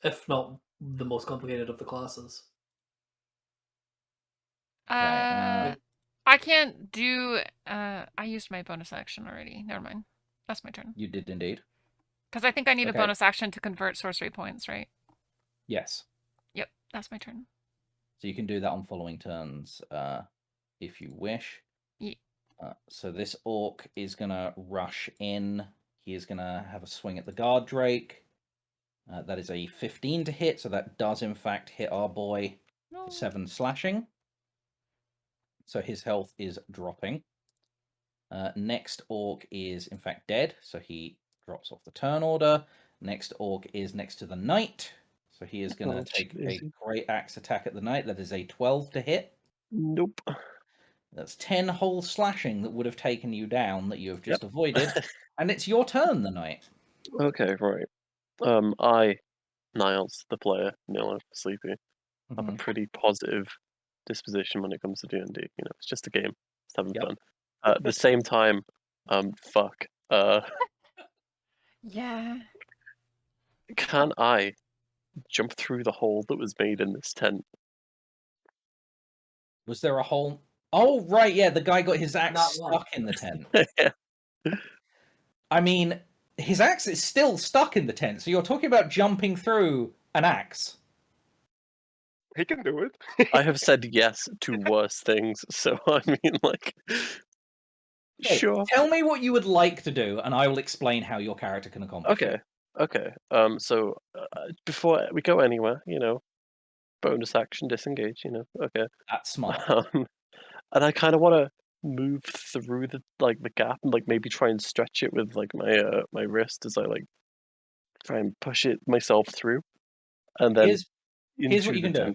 S5: if not the most complicated of the classes.
S2: Okay,
S6: I can't do... I used my bonus action already. Never mind. That's my turn.
S2: you did indeed.
S6: Because I think I need
S2: Okay.
S6: a bonus action to convert sorcery points, right?
S2: Yes.
S6: Yep, that's my turn.
S2: So you can do that on following turns, if you wish.
S6: Yeah.
S2: So this orc is going to rush in. He is going to have a swing at the guard drake. That is a 15 to hit, so that does in fact hit our boy for 7 slashing. So his health is dropping. Next orc is in fact dead, so he drops off the turn order. Next orc is next to the knight, so he is going to take a great axe attack at the knight. That is a 12 to hit.
S1: Nope.
S2: That's 10 whole slashing that would have taken you down that you have just avoided. And it's your turn, the knight.
S1: Okay, right. I, Niles, the player, Sleepy, have a pretty positive disposition when it comes to D&D. You know, it's just a game. It's having fun. At the same time, fuck.
S6: Yeah.
S1: Can I jump through the hole that was made in this tent?
S2: Was there a hole? Oh, right, yeah, the guy got his axe
S5: Not one.
S2: stuck in the tent.
S1: Yeah.
S2: I mean, his axe is still stuck in the tent, so you're talking about jumping through an axe.
S3: He can do it.
S1: I have said yes to worse things, so I mean, like,
S2: Okay,
S1: sure.
S2: Tell me what you would like to do, and I will explain how your character can accomplish it.
S1: Okay. So before we go anywhere, you know, bonus action, disengage. You know, okay.
S2: That's smart.
S1: And I kind of want to move through the gap and maybe try and stretch it with my my wrist as I try and push it myself through, and then
S2: Here's what you can do.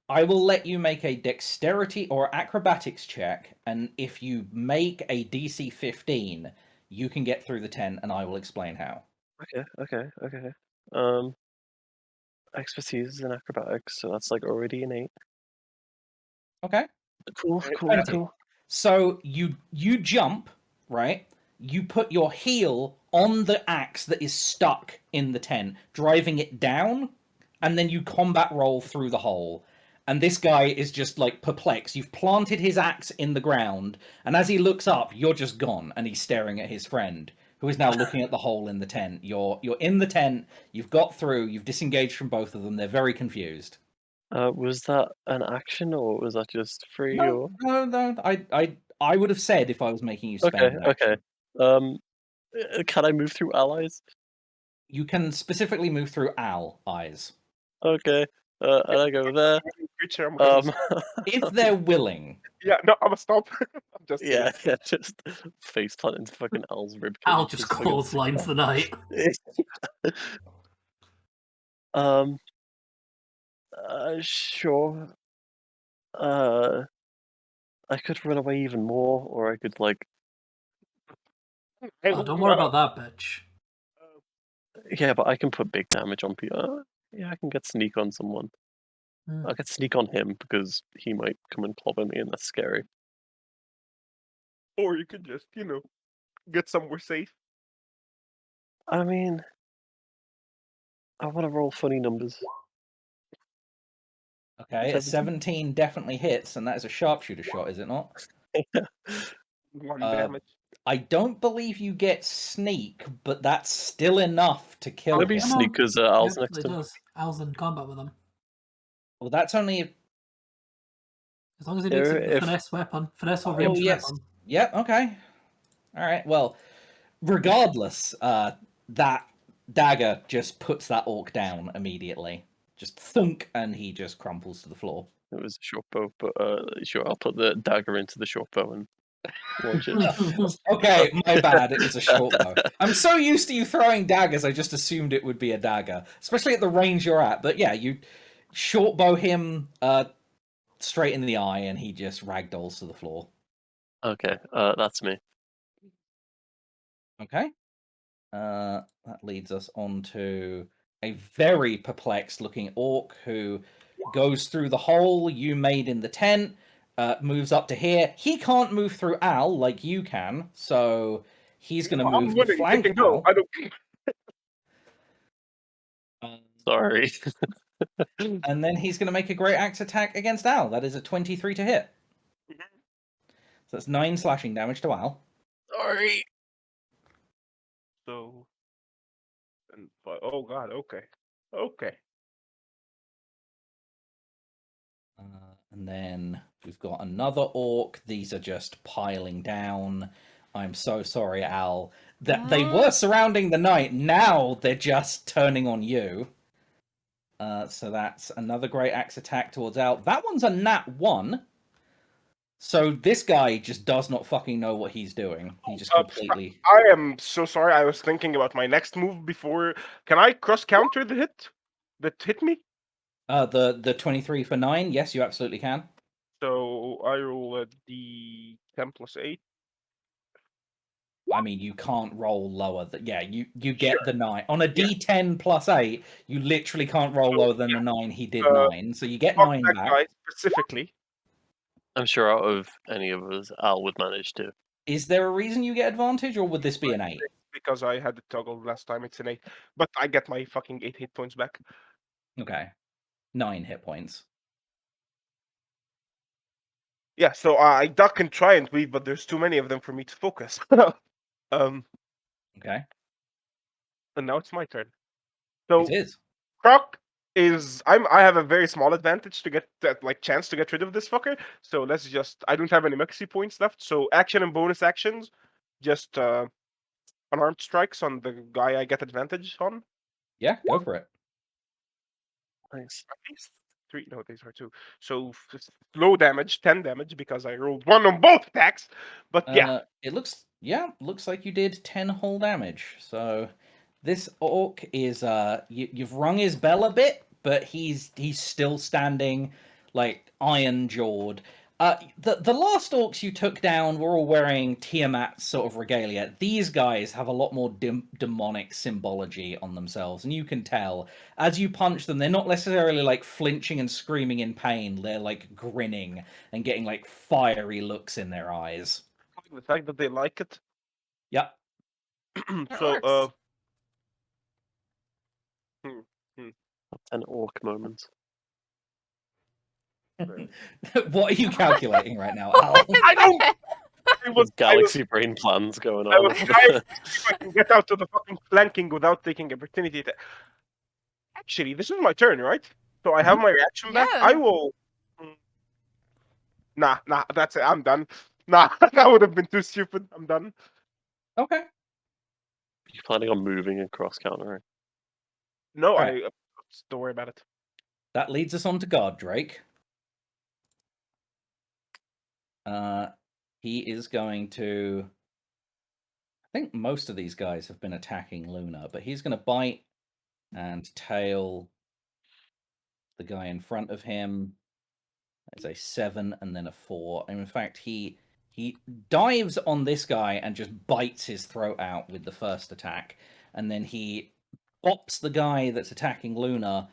S2: I will let you make a dexterity or acrobatics check, and if you make a DC 15, you can get through the tent, and I will explain how.
S1: Okay. Expertise in acrobatics, so that's already an 8.
S2: Okay.
S1: Cool.
S2: 20. So you jump, right? You put your heel on the axe that is stuck in the tent, driving it down, and then you combat roll through the hole. And this guy is just perplexed. You've planted his axe in the ground, and as he looks up, you're just gone, and he's staring at his friend. who is now looking at the hole in the tent. You're in the tent. You've got through. You've disengaged from both of them. They're very confused.
S1: Was that an action or was that just free?
S2: No,
S1: or...
S2: no. I would have said if I was making you spend an action.
S1: Can I move through allies?
S2: You can specifically move through eyes.
S1: Okay. And I go there.
S3: Creature, I'm gonna
S2: If they're willing.
S3: Yeah, no, I'm gonna stop. I'm just
S1: Yeah, just face plant into fucking Al's ribcage.
S5: Al just clotheslines the knight.
S1: Sure. I could run away even more, or I could like.
S5: Oh, don't worry about that, bitch.
S1: Yeah, but I can put big damage on people. Yeah, I can get sneak on someone. I could sneak on him because he might come and clobber me, and that's scary.
S3: Or you could just, get somewhere safe.
S1: I mean, I want to roll funny numbers.
S2: Okay, a 17 definitely hits, and that is a sharpshooter shot, is it not?
S3: 1 damage.
S2: I don't believe you get sneak, but that's still enough to kill him.
S1: Maybe sneak because Al's
S5: Yeah,
S1: next
S5: it
S1: to him.
S5: does. Al's in combat with him.
S2: Well, that's only...
S5: As long as he makes it a finesse weapon. Finesse or ranged weapon.
S2: Yep, okay. Alright, well, regardless, that dagger just puts that orc down immediately. Just thunk, and he just crumples to the floor.
S1: It was a short bow, but sure, I'll put the dagger into the short bow and launch it.
S2: Okay, my bad, it was a short bow. I'm so used to you throwing daggers, I just assumed it would be a dagger. Especially at the range you're at. But yeah, you short bow him straight in the eye, and he just ragdolls to the floor.
S1: Okay, that's me.
S2: Okay. That leads us on to a very perplexed looking orc who goes through the hole you made in the tent, moves up to here. He can't move through Al like you can, so he's going to move to flank Al.
S3: I don't...
S1: Sorry.
S2: And then he's going to make a great axe attack against Al. That is a 23 to hit. So that's 9 slashing damage to Al.
S1: Sorry.
S3: So... Oh god, okay. Okay.
S2: And then we've got another orc. These are just piling down. I'm so sorry, Al. That they were surrounding the knight. Now they're just turning on you. So that's another great axe attack towards Al. That one's a nat 1. So this guy just does not fucking know what he's doing. He just completely...
S3: I am so sorry. I was thinking about my next move before. Can I cross-counter the hit that hit me?
S2: The 23 for 9? Yes, you absolutely can.
S3: So I roll a D10 plus 8.
S2: I mean, you can't roll lower than... Yeah, you get the 9. On a D10 plus 8, you literally can't roll lower than the 9. He did 9. So you get 9
S3: that
S2: back.
S3: guy specifically.
S1: I'm sure out of any of us, Al would manage to.
S2: Is there a reason you get advantage, or would this be an 8?
S3: Because I had the toggle last time, it's an 8. But I get my fucking 8 hit points back.
S2: Okay. 9 hit points.
S3: Yeah, so I duck and try and weave, but there's too many of them for me to focus.
S2: Okay.
S3: And now it's my turn. So
S2: It is.
S3: Croc is I have a very small advantage to get that chance to get rid of this fucker. So let's just I don't have any Mexi points left. So action and bonus actions, just unarmed strikes on the guy I get advantage on.
S2: Yeah, go for it.
S1: Nice.
S3: These 3, no, these are 2. So low damage, 10 damage because I rolled 1 on both attacks. But yeah,
S2: it looks like you did 10 whole damage. So this orc is you've rung his bell a bit, but he's still standing like iron jawed. The last orcs you took down were all wearing Tiamat sort of regalia. These guys have a lot more demonic symbology on themselves, and you can tell as you punch them, they're not necessarily like flinching and screaming in pain. They're like grinning and getting like fiery looks in their eyes.
S3: The fact that they like it.
S2: Yep.
S3: So
S1: 10 orc moments.
S2: What are you calculating right now, Al?
S3: I don't.
S1: Galaxy brain plans going
S3: I
S1: on.
S3: was trying to see if I can get out to the fucking flanking without taking opportunity to... Actually, this is my turn, right? So I have my reaction back.
S6: Yeah.
S3: I will... Nah, that's it. I'm done. Nah, that would have been too stupid. I'm done.
S2: Okay.
S1: You planning on moving and cross countering?
S3: No,
S2: Right.
S3: don't worry about it.
S2: That leads us on to Guard Drake. He is going to... I think most of these guys have been attacking Luna, but he's going to bite and tail the guy in front of him. That's a 7 and then a 4. And in fact, he dives on this guy and just bites his throat out with the first attack. And then he bops the guy that's attacking Luna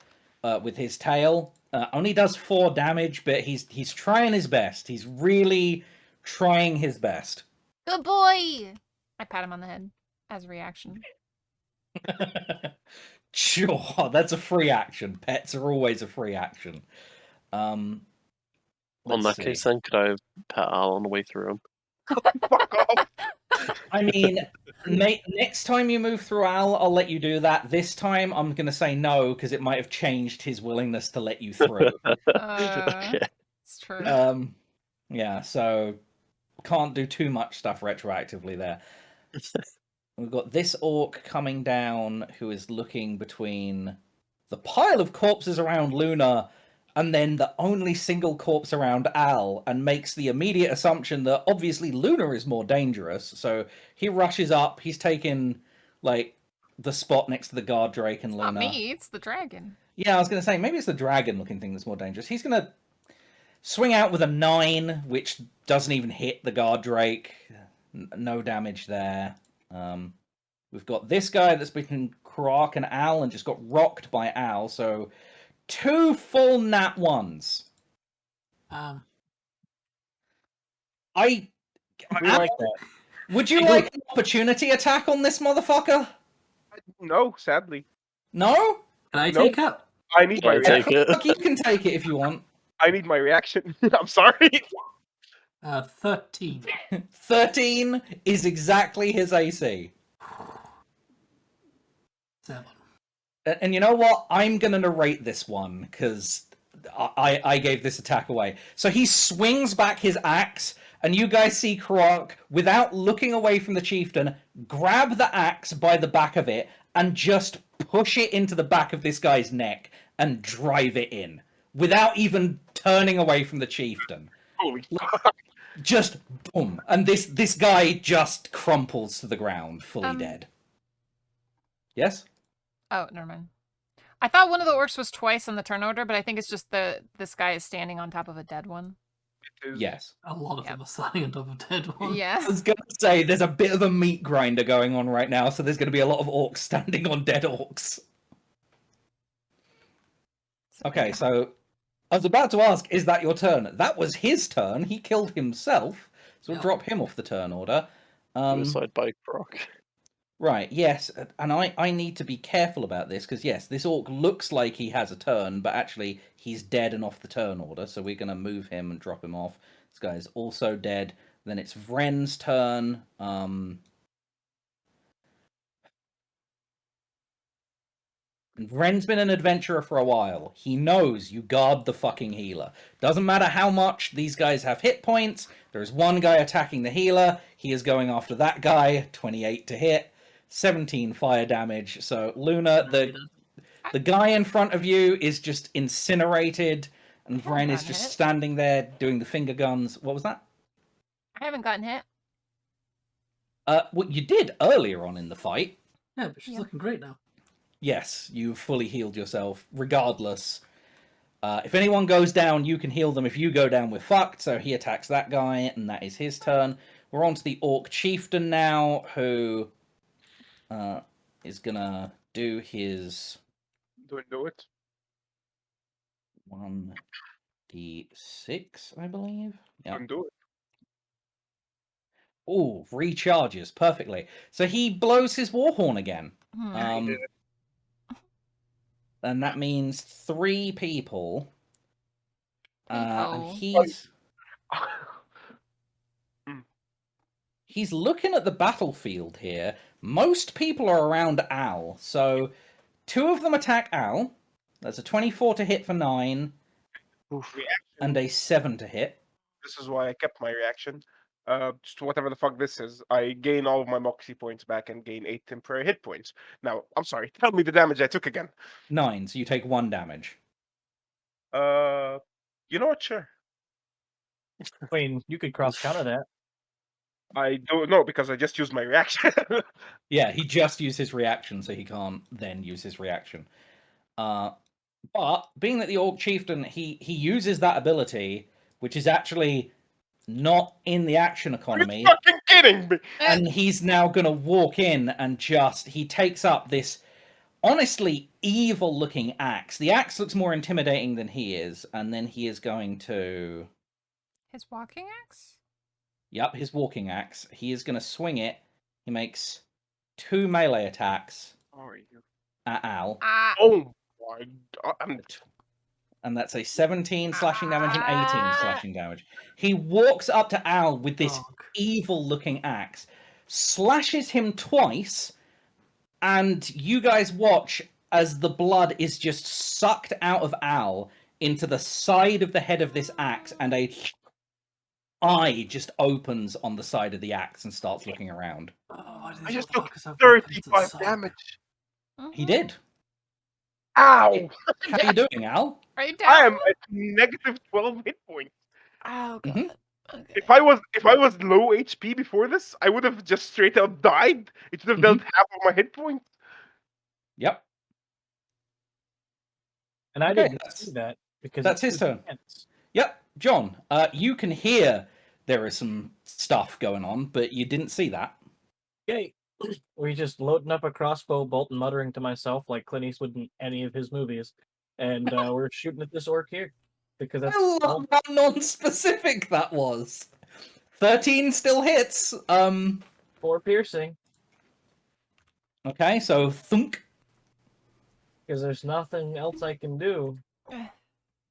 S2: with his tail. Only does 4 damage, but he's trying his best. He's really trying his best.
S6: Good boy. I pat him on the head as a reaction.
S2: Sure, that's a free action. Pets are always a free action.
S1: On that case, then, could I pet Al on the way through him?
S3: Fuck off.
S2: I mean, next time you move through Al, I'll let you do that. This time, I'm going to say no, because it might have changed his willingness to let you through.
S1: Okay.
S6: It's true.
S2: Yeah, so can't do too much stuff retroactively there. We've got this orc coming down who is looking between the pile of corpses around Luna and then the only single corpse around Al, and makes the immediate assumption that obviously Luna is more dangerous. So he rushes up. He's taken like the spot next to the guard drake and Luna.
S6: Not me, it's the dragon.
S2: Yeah, I was going to say maybe it's the dragon looking thing that's more dangerous. He's going to swing out with a 9, which doesn't even hit the guard drake. No damage there. We've got this guy that's between Croc and Al and just got rocked by Al, so 2 full nat 1s.
S5: Um,
S2: I
S3: like that.
S2: Would you like an opportunity attack on this motherfucker?
S3: No, sadly.
S2: No?
S5: Can I
S3: Nope.
S5: take it?
S3: I need my
S1: I'll take
S3: reaction.
S1: it.
S2: You can take it if you want.
S3: I need my reaction. I'm sorry.
S5: 13.
S2: 13 is exactly his AC.
S5: 7.
S2: And you know what? I'm going to narrate this one, because I gave this attack away. So he swings back his axe, and you guys see Croc, without looking away from the chieftain, grab the axe by the back of it, and just push it into the back of this guy's neck, and drive it in, without even turning away from the chieftain.
S3: Holy fuck.
S2: Just boom. And this guy just crumples to the ground, fully dead. Yes?
S6: Oh, never mind. I thought one of the orcs was twice on the turn order, but I think it's just this guy is standing on top of a dead one.
S2: Yes.
S5: A lot of them are standing on top of dead ones.
S6: Yeah.
S2: I was going to say, there's a bit of a meat grinder going on right now, so there's going to be a lot of orcs standing on dead orcs. Okay, so I was about to ask, is that your turn? That was his turn. He killed himself, so we'll drop him off the turn order.
S1: Suicide by Croc.
S2: Right, yes, and I need to be careful about this, because yes, this orc looks like he has a turn, but actually he's dead and off the turn order, so we're going to move him and drop him off. This guy is also dead. Then it's Vren's turn. Vren's been an adventurer for a while. He knows you guard the fucking healer. Doesn't matter how much these guys have hit points. There's one guy attacking the healer. He is going after that guy. 28 to hit. 17 fire damage. So Luna, the guy in front of you is just incinerated, and Vren is just standing there doing the finger guns. What was that?
S6: I haven't gotten hit.
S2: Well, you did earlier on in the fight.
S5: Yeah, but she's looking great now.
S2: Yes, you've fully healed yourself, regardless. If anyone goes down, you can heal them. If you go down, we're fucked. So he attacks that guy, and that is his turn. We're on to the Orc Chieftain now, who is going to do his...
S3: Do it.
S2: 1d6, I believe. Yeah.
S3: Do it.
S2: Oh, recharges perfectly. So he blows his warhorn again. And that means 3 people. And he's... he's looking at the battlefield here. Most people are around Al, so 2 of them attack Al. That's a 24 to hit for 9, and a 7 to hit.
S3: This is why I kept my reaction. Just whatever the fuck this is, I gain all of my Moxie points back and gain 8 temporary hit points. Now, I'm sorry, tell me the damage I took again.
S2: 9, so you take 1 damage.
S3: You know what? Sure.
S4: I mean, you could cross counter that.
S3: I don't know because I just used my reaction.
S2: Yeah, he just used his reaction, so he can't then use his reaction. But being that the Orc Chieftain, he uses that ability, which is actually not in the action economy.
S3: Are you fucking kidding me?
S2: And he's now going to walk in and he takes up this honestly evil-looking axe. The axe looks more intimidating than he is, and then he is going to...
S6: His walking axe?
S2: Yep, his walking axe. He is going to swing it. He makes 2 melee attacks at Al.
S3: Oh my god.
S2: And that's a 17 slashing damage and 18 slashing damage. He walks up to Al with this evil-looking axe, slashes him twice, and you guys watch as the blood is just sucked out of Al into the side of the head of this axe, and a eye just opens on the side of the axe and starts looking around.
S3: I just took 35 damage.
S2: He did.
S3: Ow!
S2: How are you doing, Al?
S6: Are you down?
S3: I am at negative 12 hit points.
S6: Oh god.
S2: Mhm.
S6: Okay.
S3: If I was low HP before this, I would have just straight up died. It would have dealt half of my hit points.
S2: Yep.
S4: And I
S2: Okay,
S4: didn't see that because
S2: that's
S4: it's
S2: his turn.
S4: intense.
S2: Yep, John, you can hear there is some stuff going on, but you didn't see that.
S4: Okay. We just loading up a crossbow bolt and muttering to myself like Clint Eastwood in any of his movies. And we're shooting at this orc here. Because that's
S2: I love how non-specific that was. 13 still hits.
S4: 4 piercing.
S2: Okay, so thunk.
S4: Because there's nothing else I can do.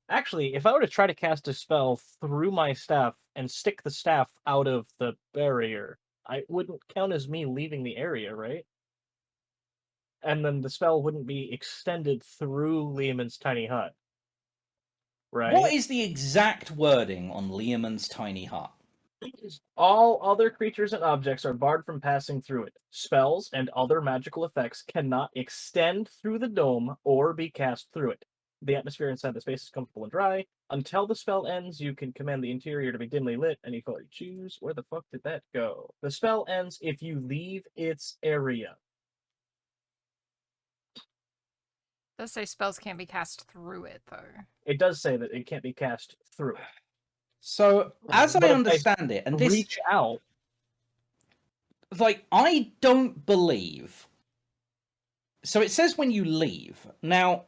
S4: Actually, if I were to try to cast a spell through my staff and stick the staff out of the barrier, I wouldn't count as me leaving the area, right? And then the spell wouldn't be extended through Lehman's tiny hut. Right?
S2: What is the exact wording on Lehman's tiny hut?
S4: All other creatures and objects are barred from passing through it. Spells and other magical effects cannot extend through the dome or be cast through it. The atmosphere inside the space is comfortable and dry. Until the spell ends, you can command the interior to be dimly lit any color you choose. Where the fuck did that go? The spell ends if you leave its area.
S6: It does say spells can't be cast through it, though.
S4: It does say that it can't be cast through it.
S2: So, as
S4: But
S2: I
S4: if
S2: understand it, and this...
S4: reach out...
S2: Like, I don't believe... So it says when you leave. Now,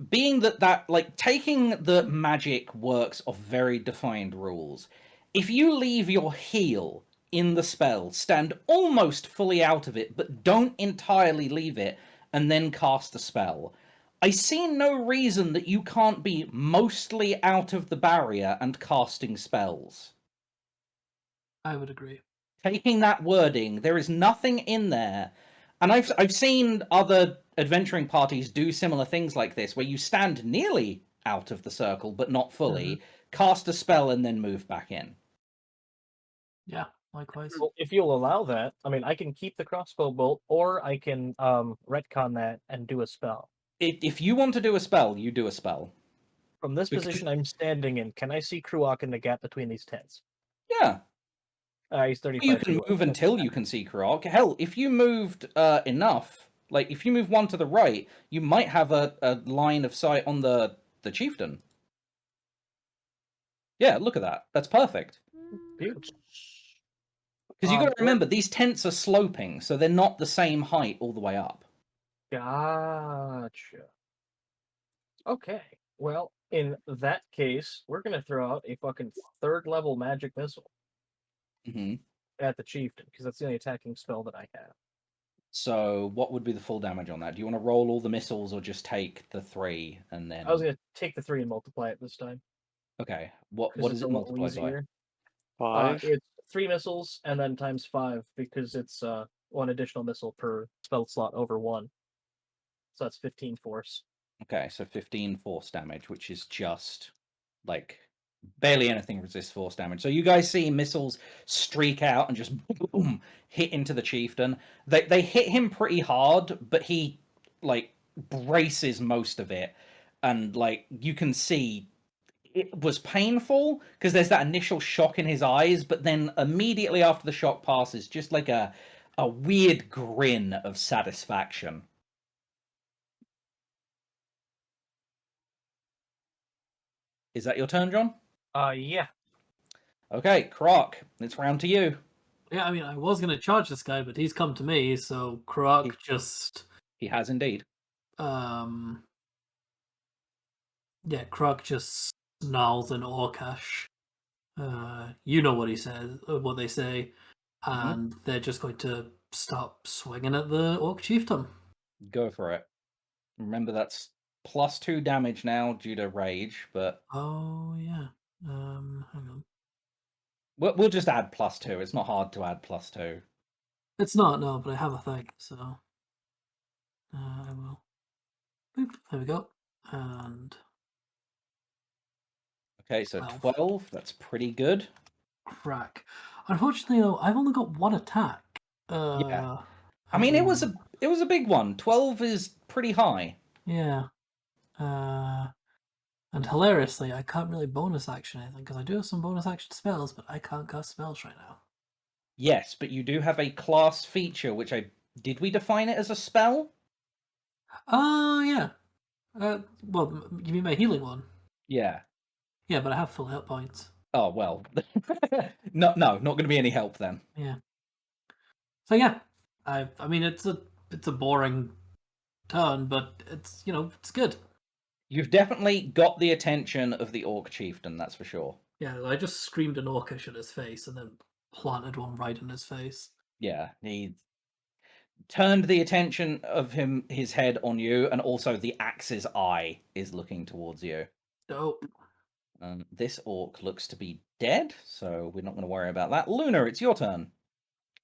S2: being that, like, taking the magic works of very defined rules, if you leave your heal in the spell, stand almost fully out of it, but don't entirely leave it, and then cast a spell, I see no reason that you can't be mostly out of the barrier and casting spells.
S5: I would agree.
S2: Taking that wording, there is nothing in there. And I've seen other adventuring parties do similar things like this, where you stand nearly out of the circle, but not fully, cast a spell, and then move back in.
S5: Yeah, likewise.
S4: Well, if you'll allow that, I mean, I can keep the crossbow bolt, or I can retcon that and do a spell.
S2: If you want to do a spell, you do a spell.
S4: From this
S2: Because-
S4: position I'm standing in, can I see Kruok in the gap between these tents?
S2: Yeah.
S4: He's 35.
S2: You can move until you can see Krog. Hell, if you moved enough, like if you move one to the right, you might have a line of sight on the chieftain. Yeah, look at that. That's perfect.
S4: Beautiful.
S2: Because you got to remember, these tents are sloping, so they're not the same height all the way up.
S4: Gotcha. Okay. Well, in that case, we're going to throw out a fucking 3rd level magic missile
S2: Mm-hmm.
S4: at the chieftain, because that's the only attacking spell that I have.
S2: So what would be the full damage on that? Do you want to roll all the missiles or just take the 3 and then...
S4: I was going to take the 3 and multiply it this time.
S2: Okay. What
S4: 'cause
S2: does
S4: it's
S2: it
S4: a little
S2: multiply by?
S4: easier.
S1: 5.
S4: It's 3 missiles, and then times 5 because it's 1 additional missile per spell slot over 1. So that's 15 force.
S2: Okay, so 15 force damage, which is just like barely anything resists force damage. So you guys see missiles streak out and just boom, hit into the chieftain. They hit him pretty hard, but he like braces most of it, and like you can see it was painful because there's that initial shock in his eyes, but then immediately after the shock passes, just like a weird grin of satisfaction. Is that your turn, John?
S4: Yeah.
S2: Okay, Croc, it's round to you.
S5: Yeah, I mean, I was going to charge this guy, but he's come to me, so Croc just...
S2: He has indeed.
S5: Yeah, Croc just snarls in Orcish. You know what he says, what they say, and they're just going to start swinging at the Orc Chieftain.
S2: Go for it. Remember, that's +2 damage now due to rage, but...
S5: Oh, yeah. Hang on.
S2: We'll just add +2. It's not hard to add +2.
S5: It's not, no, but I have a thing, so... I will... Boop, there we go. And...
S2: Okay, so 12. That's pretty good.
S5: Crack. Unfortunately, though, I've only got 1 attack.
S2: Yeah. I mean, it was a big one. 12 is pretty high.
S5: Yeah. And hilariously, I can't really bonus action anything, because I do have some bonus action spells, but I can't cast spells right now.
S2: Yes, but you do have a class feature, which Did we define it as a spell?
S5: Oh, yeah. Well, you mean my healing one?
S2: Yeah.
S5: Yeah, but I have full hit points.
S2: Oh, well. No, not going to be any help then.
S5: Yeah. So yeah, I mean it's a boring turn, but it's it's good.
S2: You've definitely got the attention of the Orc Chieftain, that's for sure.
S5: Yeah, I just screamed an Orcish at his face and then planted one right in his face.
S2: Yeah, he turned the attention of his head on you, and also the axe's eye is looking towards you.
S5: Dope.
S2: This orc looks to be dead, so we're not going to worry about that. Luna, it's your turn.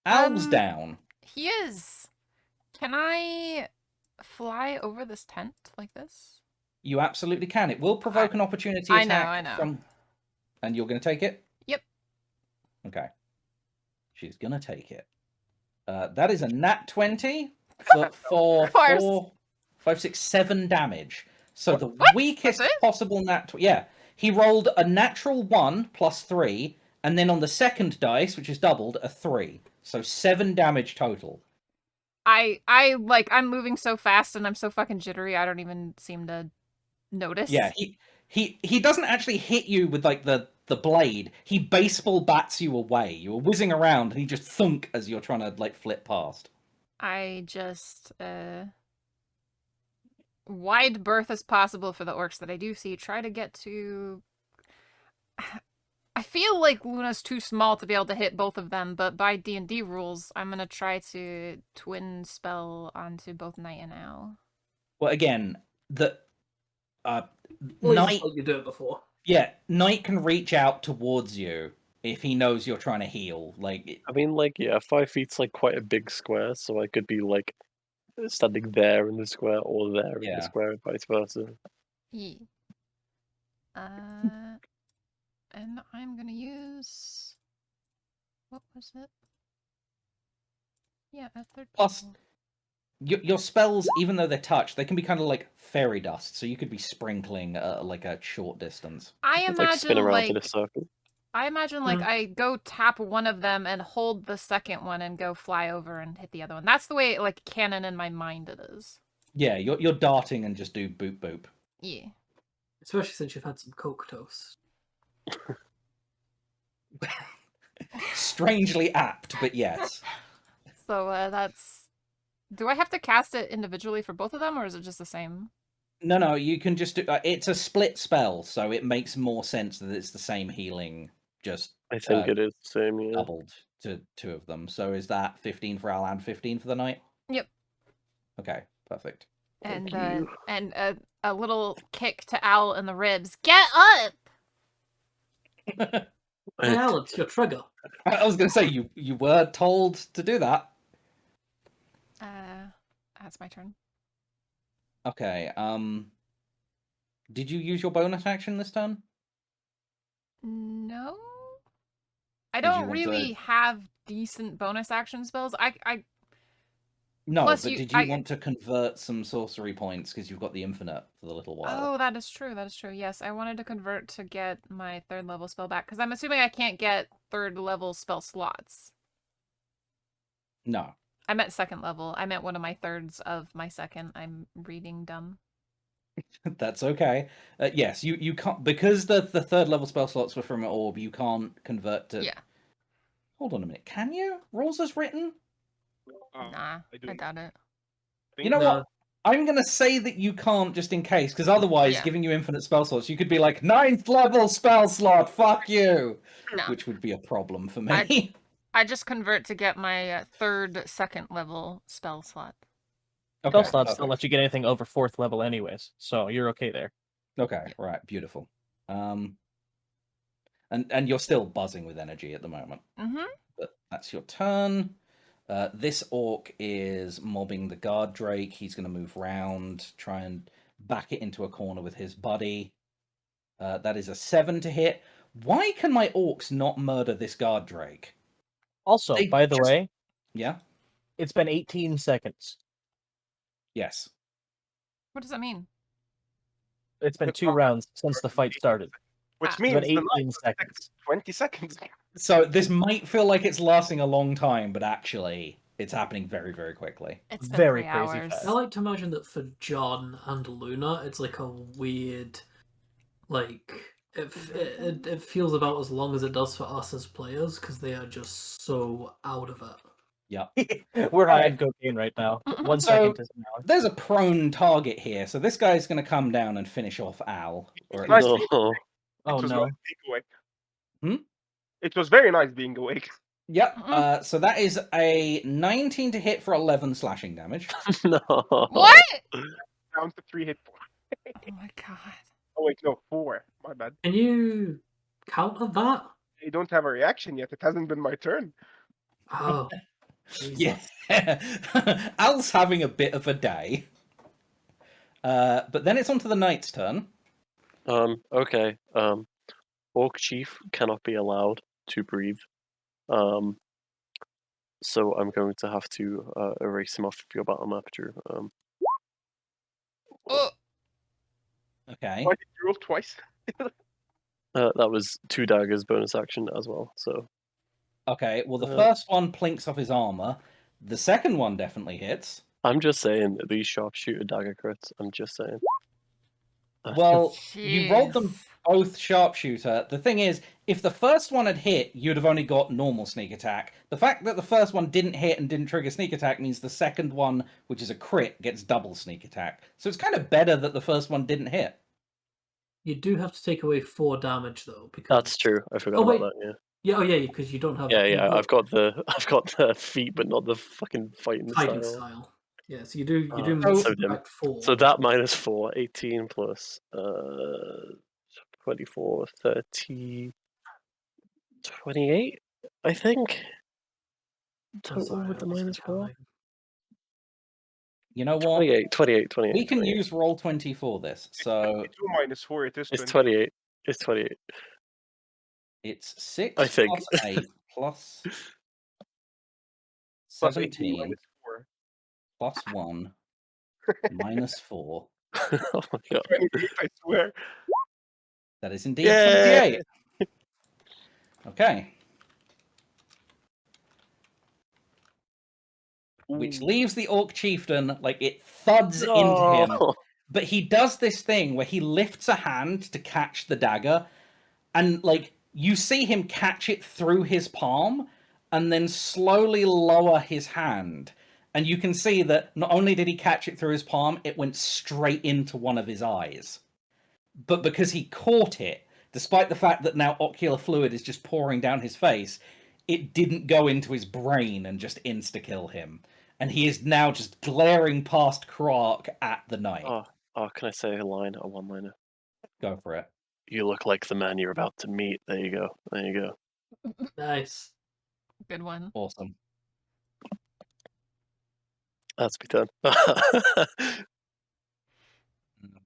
S2: Al's down.
S6: He is. Can I fly over this tent like this?
S2: You absolutely can. It will provoke an opportunity attack.
S6: I know.
S2: And you're going to take it?
S6: Yep.
S2: Okay. She's going to take it. That is a nat 20 for 4, 5, 6, 7 damage. So the weakest possible nat... Yeah. He rolled a natural 1 plus 3, and then on the second dice, which is doubled, a 3. So 7 damage total.
S6: I'm moving so fast and I'm so fucking jittery, I don't even seem to notice.
S2: Yeah, he doesn't actually hit you with like the blade. He baseball bats you away. You were whizzing around and he just thunk as you're trying to like flip past.
S6: I just wide berth as possible for the orcs that I do see. Try to get to... I feel like Luna's too small to be able to hit both of them, but by D&D rules, I'm going to try to twin spell onto both Knight and Owl.
S2: Well, again, the
S5: Knight... You do it before.
S2: Yeah, Knight can reach out towards you if he knows you're trying to heal.
S1: I mean, 5 feet's like quite a big square, so I could be like standing there in the square or there in the square and vice versa.
S6: Yeah. And I'm gonna use... What was it? Yeah, a third.
S2: Plus, your spells, even though they're touched, they can be kind of like fairy dust, so you could be sprinkling like a short distance.
S6: I imagine
S1: spin around in a circle.
S6: I imagine I go tap one of them and hold the second one and go fly over and hit the other one. That's the way canon in my mind it is.
S2: Yeah, you're darting and just do boop boop.
S6: Yeah.
S5: Especially since you've had some Coke toast.
S2: Strangely apt, but yes.
S6: So that's... Do I have to cast it individually for both of them, or is it just the same?
S2: No, you can just do... it's a split spell, so it makes more sense that it's the same healing, just...
S1: I think it is the same, yeah.
S2: Doubled to 2 of them. So is that 15 for Al and 15 for the Knight?
S6: Yep.
S2: Okay, perfect.
S6: And a little kick to Owl in the ribs. Get up!
S5: Well, it's your trigger.
S2: I was going to say, you were told to do that.
S6: That's my turn.
S2: Okay, did you use your bonus action this turn?
S6: No. I
S2: Did you
S6: don't
S2: want to-
S6: really have decent bonus action spells.
S2: No,
S6: Plus
S2: but
S6: you-
S2: did you
S6: I-
S2: want to convert some sorcery points because you've got the infinite for the little while?
S6: Oh, that is true. That is true. Yes, I wanted to convert to get my 3rd level spell back because I'm assuming I can't get 3rd level spell slots.
S2: No.
S6: I meant 2nd level. I meant one of my 3rds of my 2nd. I'm reading dumb.
S2: That's okay. Yes, you can't, because the 3rd level spell slots were from an orb. You can't convert to.
S6: Yeah.
S2: Hold on a minute. Can you? Rules as written.
S6: Nah, I doubt it.
S2: You know what? I'm gonna say that you can't just in case, because otherwise,
S6: Yeah.
S2: giving you infinite spell slots, you could be like 9th level spell slot. Fuck you.
S6: No.
S2: Which would be a problem for me.
S6: I just convert to get my 3rd, 2nd level spell slot.
S4: Spell slots
S2: perfect.
S4: don't let you get anything over 4th level anyways, so you're okay there.
S2: Okay, right, beautiful. And you're still buzzing with energy at the moment.
S6: Mm-hmm.
S2: But that's your turn. This orc is mobbing the guard drake. He's going to move round, try and back it into a corner with his buddy. That is a 7 to hit. Why can my orcs not murder this guard drake?
S4: Also,
S2: They
S4: by the
S2: just-
S4: way,
S2: Yeah?
S4: it's been 18 seconds.
S2: Yes.
S6: What does that mean?
S4: It's been
S3: It's
S4: 2
S3: not-
S4: rounds since the fight started.
S3: Which
S6: It's
S3: means
S4: been
S3: the
S4: 18
S3: night
S4: seconds.
S3: takes 20 seconds.
S2: So this might feel like it's lasting a long time, but actually, it's happening very, very quickly.
S6: It's been
S4: Very
S6: 3
S4: crazy
S6: hours.
S4: fast.
S5: I like to imagine that for John and Luna, it's like a weird, like it feels about as long as it does for us as players because they are just so out of it.
S2: Yep.
S4: We're high
S2: Alright.
S4: on cocaine right now. 1
S2: So-
S4: second is an hour.
S2: There's a prone target here, so this guy's going to come down and finish off Al. Or at
S3: Nice.
S2: least-
S1: No.
S4: Oh
S3: It was
S4: no.
S3: nice being awake.
S2: Hmm?
S3: It was very nice being awake.
S2: Yep. So that is a 19 to hit for 11 slashing damage.
S1: No.
S6: What?
S3: Down to 3 hit points.
S6: Oh my god.
S3: Oh wait, no, 4. My bad.
S5: Can you counter that?
S3: I don't have a reaction yet. It hasn't been my turn.
S5: Oh, Jesus.
S2: Yeah. Al's having a bit of a day. But then it's on to the knight's turn.
S1: Okay. Orc Chief cannot be allowed to breathe. So I'm going to have to erase him off your battle map, Drew.
S6: Oh,
S2: Okay.
S3: Why did you roll twice?
S1: That was 2 daggers bonus action as well. So
S2: Okay, well, the first one plinks off his armor. The second one definitely hits.
S1: I'm just saying that these sharpshooter dagger crits. I'm just saying.
S2: Well, you rolled them
S6: jeez.
S2: both sharpshooter. The thing is, if the first one had hit, you'd have only got normal sneak attack. The fact that the first one didn't hit and didn't trigger sneak attack means the second one, which is a crit, gets double sneak attack. So it's kind of better that the first one didn't hit.
S5: You do have to take away 4 damage though, because
S1: That's true. I forgot
S5: Oh,
S1: about
S5: wait.
S1: that. Yeah.
S5: Yeah, oh yeah, because you don't have.
S1: Yeah,
S5: you
S1: yeah.
S5: got
S1: I've got the feet, but not the fucking fighting
S5: fighting
S1: style.
S5: style. Yeah, so you do
S1: Oh,
S5: move
S1: so dim.
S5: back 4.
S1: So that minus 4, 18 plus 24, 30, 28, I think. Total
S5: Sorry,
S1: with the
S5: I wasn't
S1: minus 4.
S5: counting.
S2: You know what?
S1: 28.
S2: We can
S1: 28.
S2: use Roll20 for this. So
S3: 2 minus 4, it is
S1: It's
S3: 20.
S1: 28. It's 28.
S2: it's 6
S1: I think.
S2: plus 8 plus
S3: Plus 18
S2: 17
S3: minus 4.
S2: plus 1 minus 4.
S1: Oh my god.
S3: 28, I swear.
S2: That is indeed
S1: Yay!
S2: 28. Okay. Which leaves the Orc Chieftain, like, it thuds into him.
S1: No.
S2: But he does this thing where he lifts a hand to catch the dagger, and, like, you see him catch it through his palm, and then slowly lower his hand. And you can see that not only did he catch it through his palm, it went straight into one of his eyes. But because he caught it, despite the fact that now ocular fluid is just pouring down his face, it didn't go into his brain and just insta-kill him. And he is now just glaring past Krark at the knight.
S1: Oh, can I say a line, a one-liner?
S2: Go for it.
S1: You look like the man you're about to meet. There you go. There you go.
S5: Nice.
S6: Good one.
S2: Awesome.
S1: That's me done.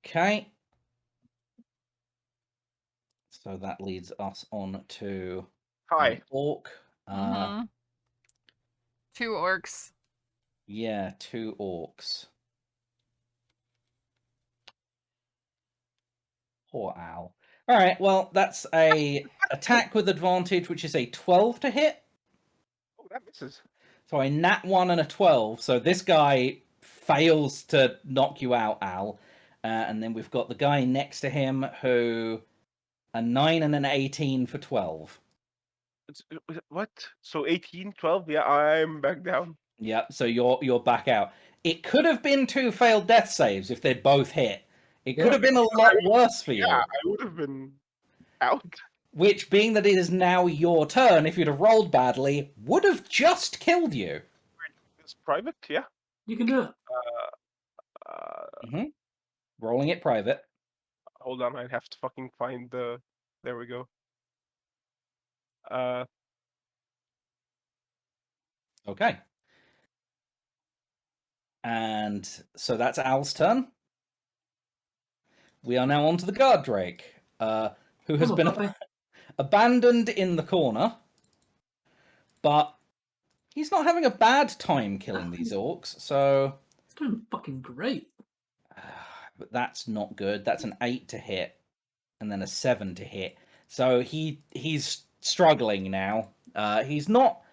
S2: Okay. So that leads us on to
S3: Hi.
S2: Orc.
S6: Mhm. 2 orcs.
S2: Yeah, 2 orcs. Poor Al. All right, well, that's a attack with advantage, which is a 12 to hit.
S3: Oh, that misses.
S2: So a nat 1 and a 12. So this guy fails to knock you out, Al. And then we've got the guy next to him who a 9 and an 18 for 12.
S3: What? So 18, 12? Yeah, I'm back down.
S2: Yep, so you're back out. It could have been 2 failed death saves if they'd both hit. It could have been a lot worse for you.
S3: Yeah, I would have been out.
S2: Which, being that it is now your turn, if you'd have rolled badly, would have just killed you.
S3: It's private, yeah.
S5: You can do it.
S2: Rolling it private.
S3: Hold on, I have to fucking find the. There we go.
S2: Okay. And so that's Al's turn. We are now on to the guard Drake, who has been abandoned in the corner, but he's not having a bad time killing these orcs, so...
S5: He's doing fucking great.
S2: But that's not good. That's an 8 to hit, and then a 7 to hit. So he's struggling now. He's not...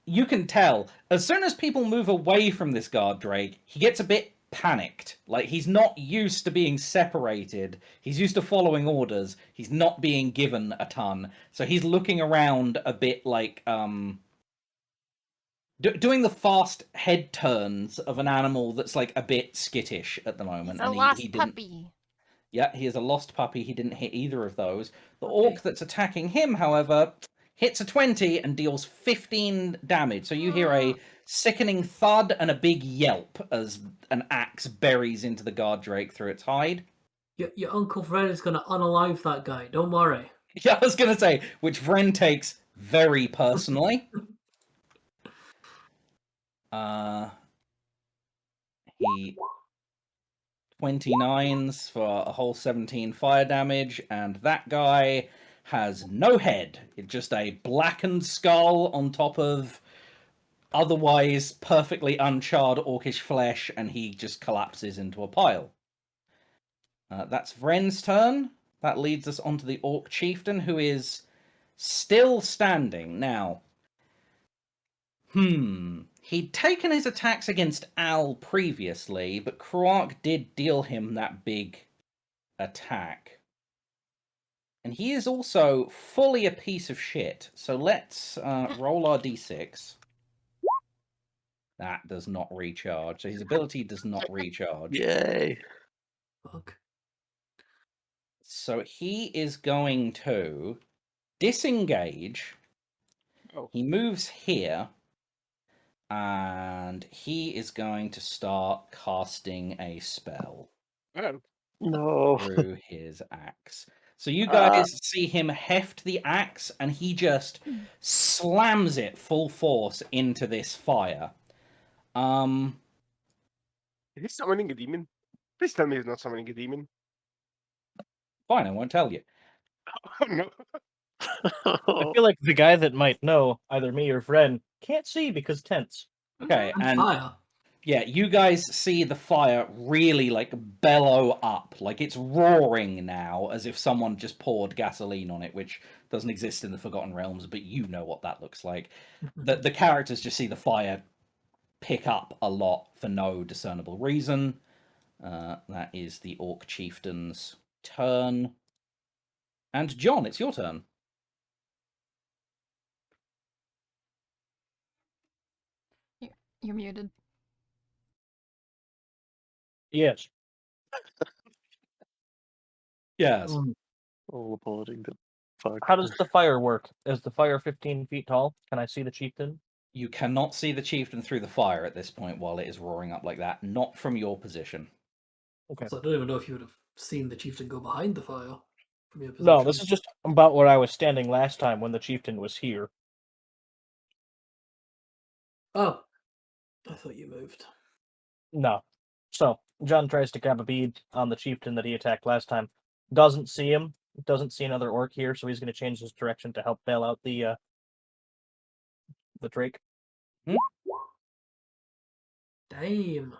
S2: You can tell, as soon as people move away from this guard Drake, he gets a bit panicked. Like, he's not used to being separated. He's used to following orders. He's not being given a ton. So he's looking around a bit like, doing the fast head turns of an animal that's, like, a bit skittish at the moment.
S6: He's a lost puppy.
S2: Yeah, he is a lost puppy. He didn't hit either of those. The orc that's attacking him, however, hits a 20 and deals 15 damage. So you hear a sickening thud and a big yelp as an axe buries into the guard Drake through its hide.
S5: Your Uncle Fred is going to unalive that guy. Don't worry.
S2: Yeah, I was going to say, which Vren takes very personally. He 29s for a whole 17 fire damage, and that guy has no head. It's just a blackened skull on top of otherwise perfectly uncharred orcish flesh, and he just collapses into a pile. That's Vren's turn. That leads us onto the Orc Chieftain, who is still standing. Now, he'd taken his attacks against Al previously, but Kroark did deal him that big attack. And he is also fully a piece of shit. So let's roll our d6. That does not recharge. So his ability does not recharge.
S1: Yay.
S5: Fuck.
S2: So he is going to disengage.
S3: Oh.
S2: He moves here. And he is going to start casting a spell.
S1: No.
S2: Through his axe. So you guys see him heft the axe, and he just slams it full force into this fire.
S3: Is he summoning a demon? Please tell me he's not summoning a demon.
S2: Fine, I won't tell you.
S3: Oh no.
S4: I feel like the guy that might know, either me or Fred, can't see because tense.
S2: Okay, and
S5: fire.
S2: yeah, you guys see the fire really like bellow up, like it's roaring now, as if someone just poured gasoline on it, which doesn't exist in the Forgotten Realms, but you know what that looks like. The characters just see the fire pick up a lot for no discernible reason. That is the Orc Chieftain's turn. And John, it's your turn.
S6: You're muted.
S4: Yes.
S2: Yes.
S1: All applauding the fuck.
S4: How does the fire work? Is the fire 15 feet tall? Can I see the chieftain?
S2: You cannot see the chieftain through the fire at this point while it is roaring up like that, not from your position.
S4: Okay.
S5: So I don't even know if you would have seen the chieftain go behind the fire Give me a
S4: No,
S5: perception.
S4: this is just about where I was standing last time when the chieftain was here.
S5: Oh, I thought you moved.
S4: No. So, John tries to grab a bead on the chieftain that he attacked last time. Doesn't see him. Doesn't see another orc here, so he's going to change his direction to help bail out the Drake.
S5: Damn.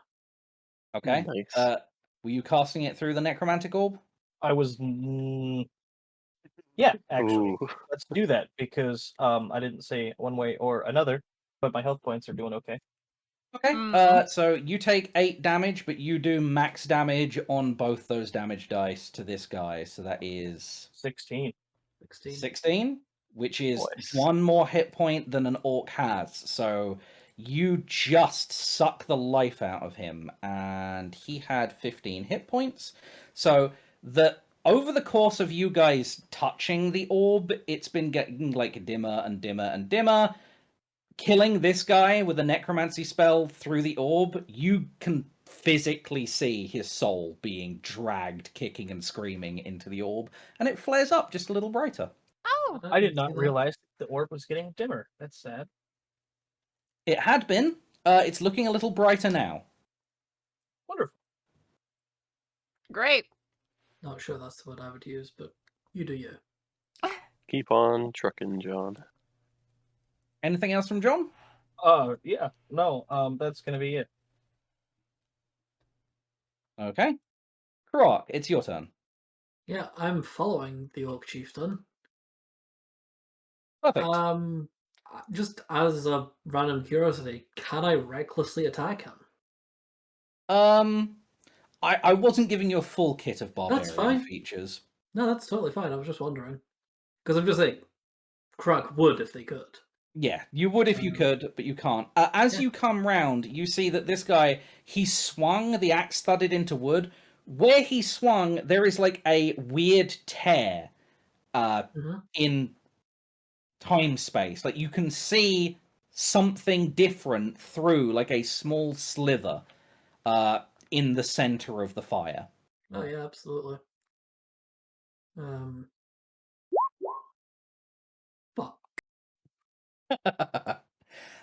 S2: Okay.
S1: Nice.
S2: Were you casting it through the necromantic orb?
S4: I was... yeah, actually.
S1: Ooh.
S4: Let's do that, because I didn't say one way or another, but my health points are doing okay.
S2: Okay. So you take 8 damage, but you do max damage on both those damage dice to this guy. So that is
S4: 16.
S2: 16, which is
S1: Nice.
S2: 1 more hit point than an orc has. So you just suck the life out of him, and he had 15 hit points. So over the course of you guys touching the orb, it's been getting like dimmer and dimmer and dimmer. Killing this guy with a necromancy spell through the orb, you can physically see his soul being dragged, kicking and screaming into the orb, and it flares up just a little brighter.
S6: Oh,
S4: I did not realize the orb was getting dimmer. That's sad.
S2: It had been. It's looking a little brighter now.
S4: Wonderful.
S6: great.
S5: Not sure that's the word I would use, but you do you.
S1: Keep on trucking, John.
S2: Anything else from John?
S4: Yeah. No, that's going to be it.
S2: Okay. Croc, it's your turn.
S5: Yeah, I'm following the Orc Chieftain.
S2: Perfect.
S5: Just as a random curiosity, can I recklessly attack him?
S2: I wasn't giving you a full kit of
S5: That's
S2: barbarian
S5: fine.
S2: features.
S5: No, that's totally fine. I was just wondering. Because I'm just like, Croc would if they could.
S2: Yeah, you would if you could, but you can't. As you come round, you see that this guy, he swung the axe thudded into wood. Where he swung, there is like a weird tear in time space. Like you can see something different through like a small slither in the center of the fire.
S5: Oh yeah, absolutely. Fuck.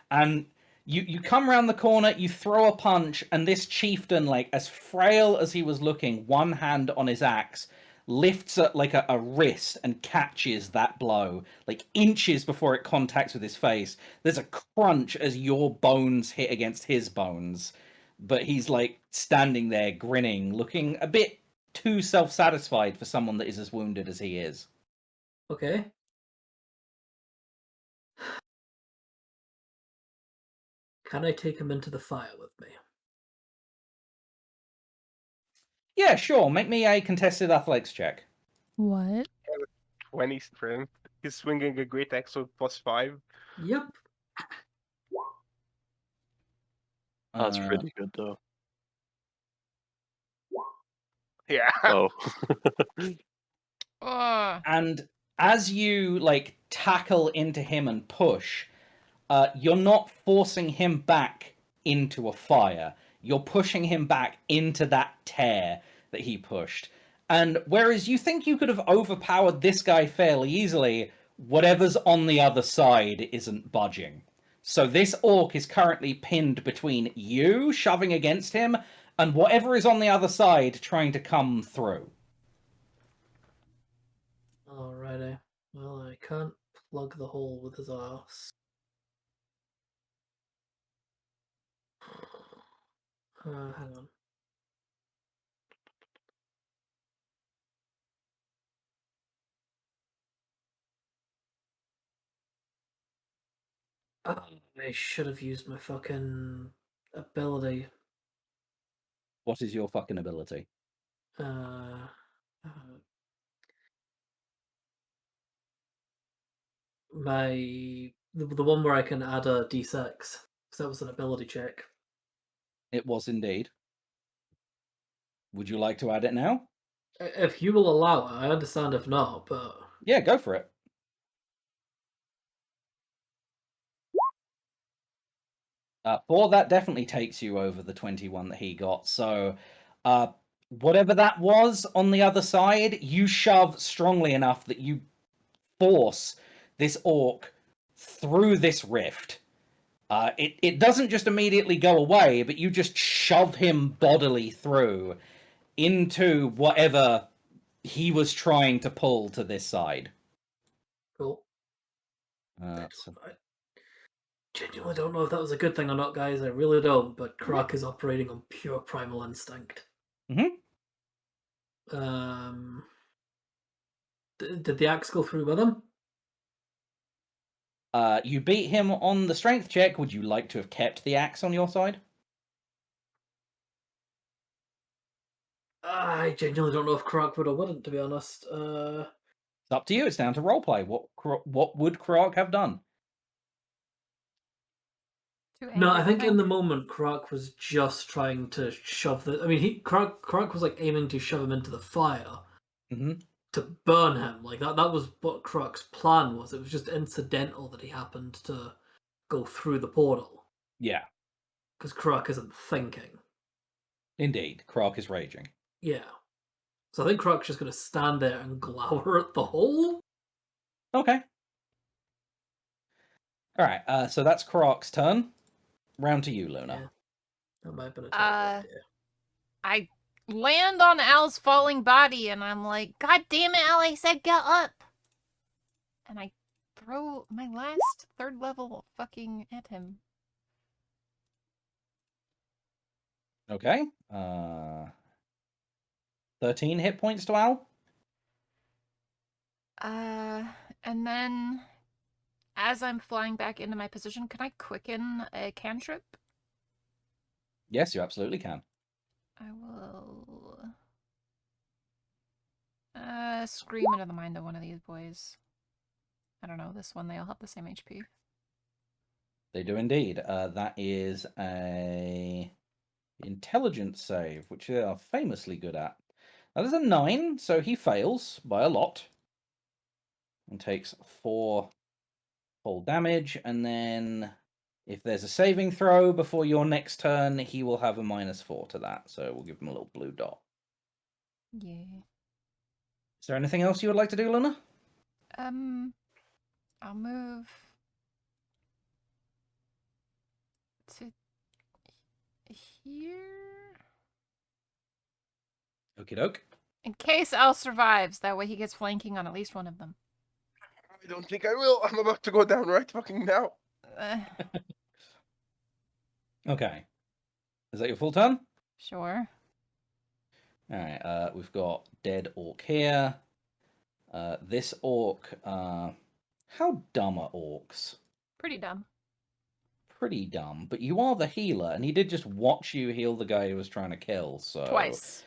S2: And you come around the corner, you throw a punch, and this chieftain, like as frail as he was looking, one hand on his axe, lifts at like a wrist and catches that blow, like inches before it contacts with his face. There's a crunch as your bones hit against his bones, but he's like standing there grinning, looking a bit too self-satisfied for someone that is as wounded as he is.
S5: Okay. Can I take him into the fire with me?
S2: Yeah, sure. Make me a contested athletics check.
S6: What?
S3: 20 strength. He's swinging a great axe with +5.
S5: Yep.
S1: That's pretty good, though.
S3: Yeah.
S1: Oh.
S2: And as you like tackle into him and push, you're not forcing him back into a fire. You're pushing him back into that tear that he pushed. And whereas you think you could have overpowered this guy fairly easily, whatever's on the other side isn't budging. So this orc is currently pinned between you shoving against him and whatever is on the other side trying to come through.
S5: Alrighty. Well, I can't plug the hole with his ass. Hang on. I should have used my fucking ability.
S2: What is your fucking ability?
S5: The one where I can add a d6, because that was an ability check.
S2: It was indeed. Would you like to add it now?
S5: If you will allow it, I understand if not, but...
S2: Yeah, go for it. 4, that definitely takes you over the 21 that he got. So whatever that was on the other side, you shove strongly enough that you force this orc through this rift. It doesn't just immediately go away, but you just shove him bodily through into whatever he was trying to pull to this side.
S5: Cool.
S2: So...
S5: I genuinely don't know if that was a good thing or not, guys. I really don't. But Croc is operating on pure primal instinct. Did the axe go through with him?
S2: You beat him on the strength check. Would you like to have kept the axe on your side?
S5: I genuinely don't know if Croc would or wouldn't, to be honest.
S2: It's up to you. It's down to roleplay. What would Croc have done?
S5: No, I think in the moment Croc was just trying to shove the. I mean, Croc was like aiming to shove him into the fire to burn him. Like that was what Croc's plan was. It was just incidental that he happened to go through the portal.
S2: Yeah,
S5: because Croc isn't thinking.
S2: Indeed, Croc is raging.
S5: Yeah, so I think Croc's just going to stand there and glower at the hole.
S2: Okay. All right. So that's Croc's turn. Round to you, Luna.
S5: Yeah. That might have been a terrible idea.
S6: I land on Al's falling body, and I'm like, God damn it, Al, I said get up! And I throw my last 3rd level fucking at him.
S2: Okay. 13 hit points to Al.
S6: And then, as I'm flying back into my position, can I quicken a cantrip?
S2: Yes, you absolutely can.
S6: I will scream into the mind of one of these boys. I don't know, this one, they all have the same HP.
S2: They do indeed. That is a intelligence save, which they are famously good at. That is a 9, so he fails by a lot. And takes 4 full damage, and then if there's a saving throw before your next turn, he will have a -4 to that, so we'll give him a little blue dot.
S6: Yeah.
S2: Is there anything else you would like to do, Luna?
S6: I'll move to here.
S2: Okie doke.
S6: In case Al survives, that way he gets flanking on at least one of them.
S3: I don't think I will. I'm about to go down right fucking now.
S2: Okay. Is that your full turn?
S6: Sure.
S2: Alright, we've got dead orc here. This orc, how dumb are orcs?
S6: Pretty dumb.
S2: Pretty dumb, but you are the healer, and he did just watch you heal the guy who was trying to kill, so...
S6: Twice.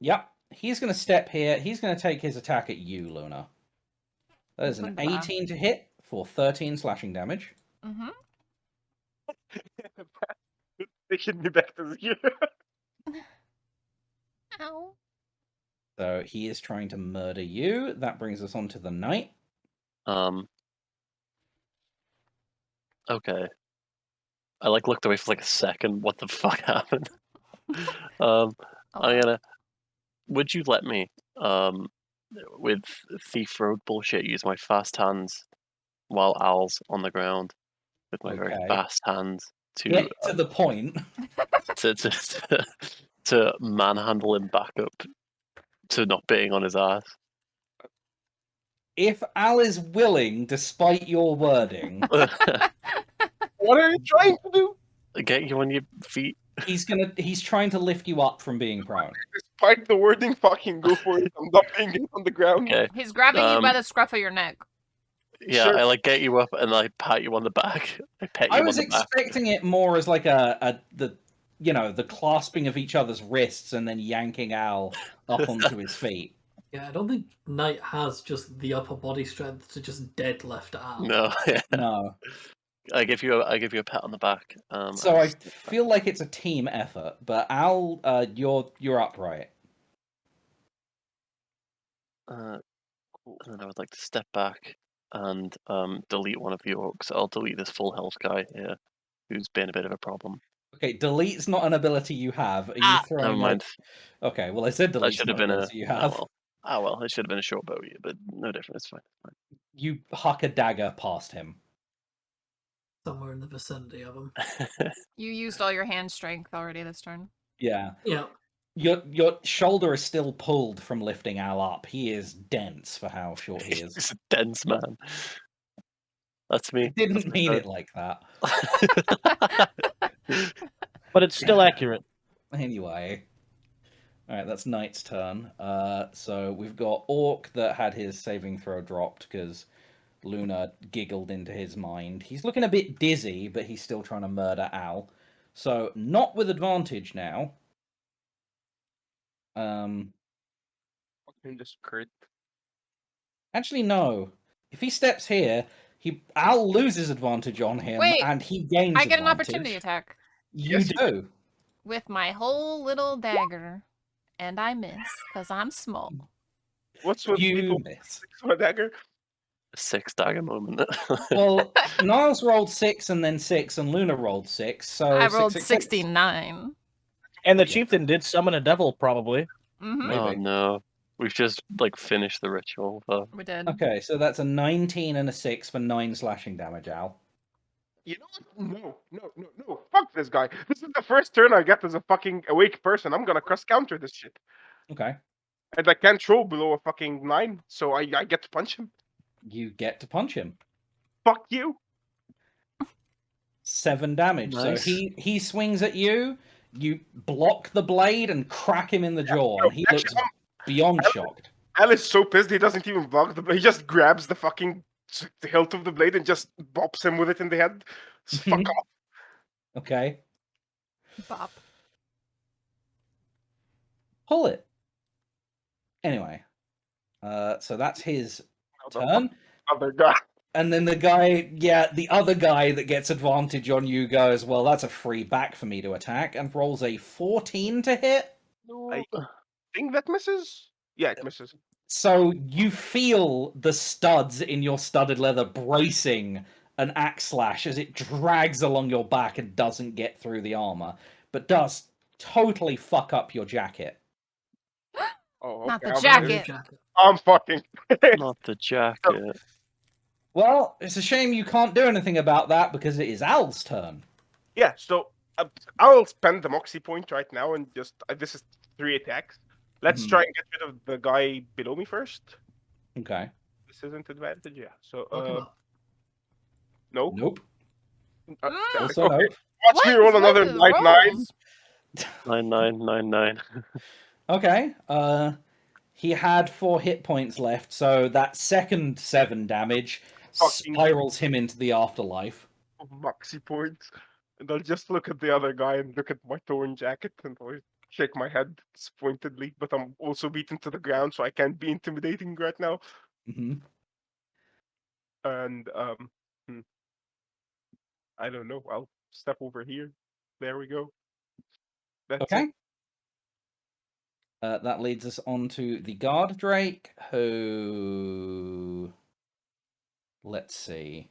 S2: Yep. He's going to step here. He's going to take his attack at you, Luna. That is an 18 to hit for 13 slashing damage.
S6: Mm-hmm.
S3: Taking me back to zero.
S6: Ow.
S2: So he is trying to murder you. That brings us on to the knight.
S1: Okay. I looked away for a second. What the fuck happened? I'm gonna. Would you let me, with Thief Road bullshit, use my fast hands while Al's on the ground with my very fast hands to
S2: get to the point
S1: to manhandle him back up to not being on his ass.
S2: If Al is willing, despite your wording,
S3: what are you trying to do?
S1: Get you on your feet.
S2: He's trying to lift you up from being prone.
S3: Despite the wording, fucking go for it. I'm not being on the ground.
S1: Okay.
S6: He's grabbing you by the scruff of your neck.
S1: Yeah, sure. I get you up and I pat you on the back.
S2: I was expecting it more as like the clasping of each other's wrists and then yanking Al up onto his feet.
S5: Yeah, I don't think Knight has just the upper body strength to just deadlift Al.
S1: No,
S2: no.
S1: I give you a pat on the back.
S2: So I feel like it's a team effort, but Al, you're upright.
S1: And then I would like to step back and delete one of the orcs. I'll delete this full health guy here, who's been a bit of a problem.
S2: Okay, delete's not an ability you have. Are you
S1: Never
S2: throwing
S1: mind.
S2: Okay, well I said
S1: That
S2: delete's
S1: should
S2: not
S1: have
S2: an
S1: been a.
S2: ability you
S1: Oh
S2: have.
S1: well. Oh well. It should have been a short bow, but no different. It's fine.
S2: You huck a dagger past him.
S5: Somewhere in the vicinity of him.
S6: You used all your hand strength already this turn.
S2: Yeah.
S5: Yeah.
S2: Your shoulder is still pulled from lifting Al up. He is dense for how short he is.
S1: He's a dense man. That's me.
S2: I didn't mean it like that.
S4: But it's still accurate.
S2: Anyway. Alright, that's Knight's turn. So we've got Orc that had his saving throw dropped because Luna giggled into his mind. He's looking a bit dizzy, but he's still trying to murder Al. So, not with advantage now.
S3: Just crit.
S2: Actually, no. If he steps here, Al loses advantage on him,
S6: Wait,
S2: and he gains
S6: I get an
S2: advantage.
S6: opportunity attack
S2: You
S3: Yes, you
S2: do.
S6: with my whole little dagger, and I miss because I'm small.
S3: What's with
S2: You
S3: people
S2: miss.
S3: with a dagger?
S1: 6 dagger moment.
S2: Well, Niles rolled 6 and then 6, and Luna rolled 6. So
S6: I
S2: six,
S6: rolled
S2: six, six.
S6: 69.
S4: And the
S2: Yeah.
S4: chieftain did summon a devil, probably.
S6: Mm-hmm.
S1: Oh
S2: Maybe.
S1: no. We've just finished the ritual.
S6: We did.
S2: Okay, so that's a 19 and a 6 for 9 slashing damage, Al.
S3: You know what? No. Fuck this guy. This is the first turn I get as a fucking awake person. I'm gonna cross counter this shit.
S2: Okay.
S3: And I can't roll below a fucking 9, so I get to punch him.
S2: You get to punch him.
S3: Fuck you.
S2: 7 damage.
S1: Nice.
S2: So he swings at you, you block the blade and crack him in the jaw, and he looks beyond shocked.
S3: Al is so pissed he doesn't even block the blade. He just grabs the fucking hilt of the blade and just bops him with it in the head. Fuck off.
S2: Okay.
S6: Bop.
S2: Pull it. Anyway. So that's his turn.
S3: Other guy.
S2: And then the other guy that gets advantage on you goes, well, that's a free back for me to attack, and rolls a 14 to hit.
S3: I think that misses. Yeah, it misses.
S2: So you feel the studs in your studded leather bracing an axe slash as it drags along your back and doesn't get through the armor, but does totally fuck up your jacket.
S3: Oh,
S6: Not
S3: okay,
S6: the jacket.
S3: I'm fucking.
S1: Not the jacket.
S2: Well, it's a shame you can't do anything about that because it is Al's turn.
S3: Yeah, so I'll spend the Moxie point right now and just. This is 3 attacks. Let's try and get rid of the guy below me first.
S2: Okay.
S3: This isn't advantage, yeah. So,
S5: Welcome up.
S3: no.
S2: Nope. Also
S3: Okay.
S2: nope.
S3: Watch me roll another
S6: What?
S3: 9-9.
S6: Rolls?
S1: 9999.
S2: Okay. He had 4 hit points left, so that second 7 damage
S3: Fucking-
S2: spirals him into the afterlife.
S3: Moxie points. And I'll just look at the other guy and look at my torn jacket and I'll shake my head disappointedly, but I'm also beaten to the ground, so I can't be intimidating right now.
S2: Mm-hmm.
S3: And I don't know. I'll step over here. There we go. That's
S2: Okay.
S3: it.
S2: That leads us on to the guard Drake, who... Let's see.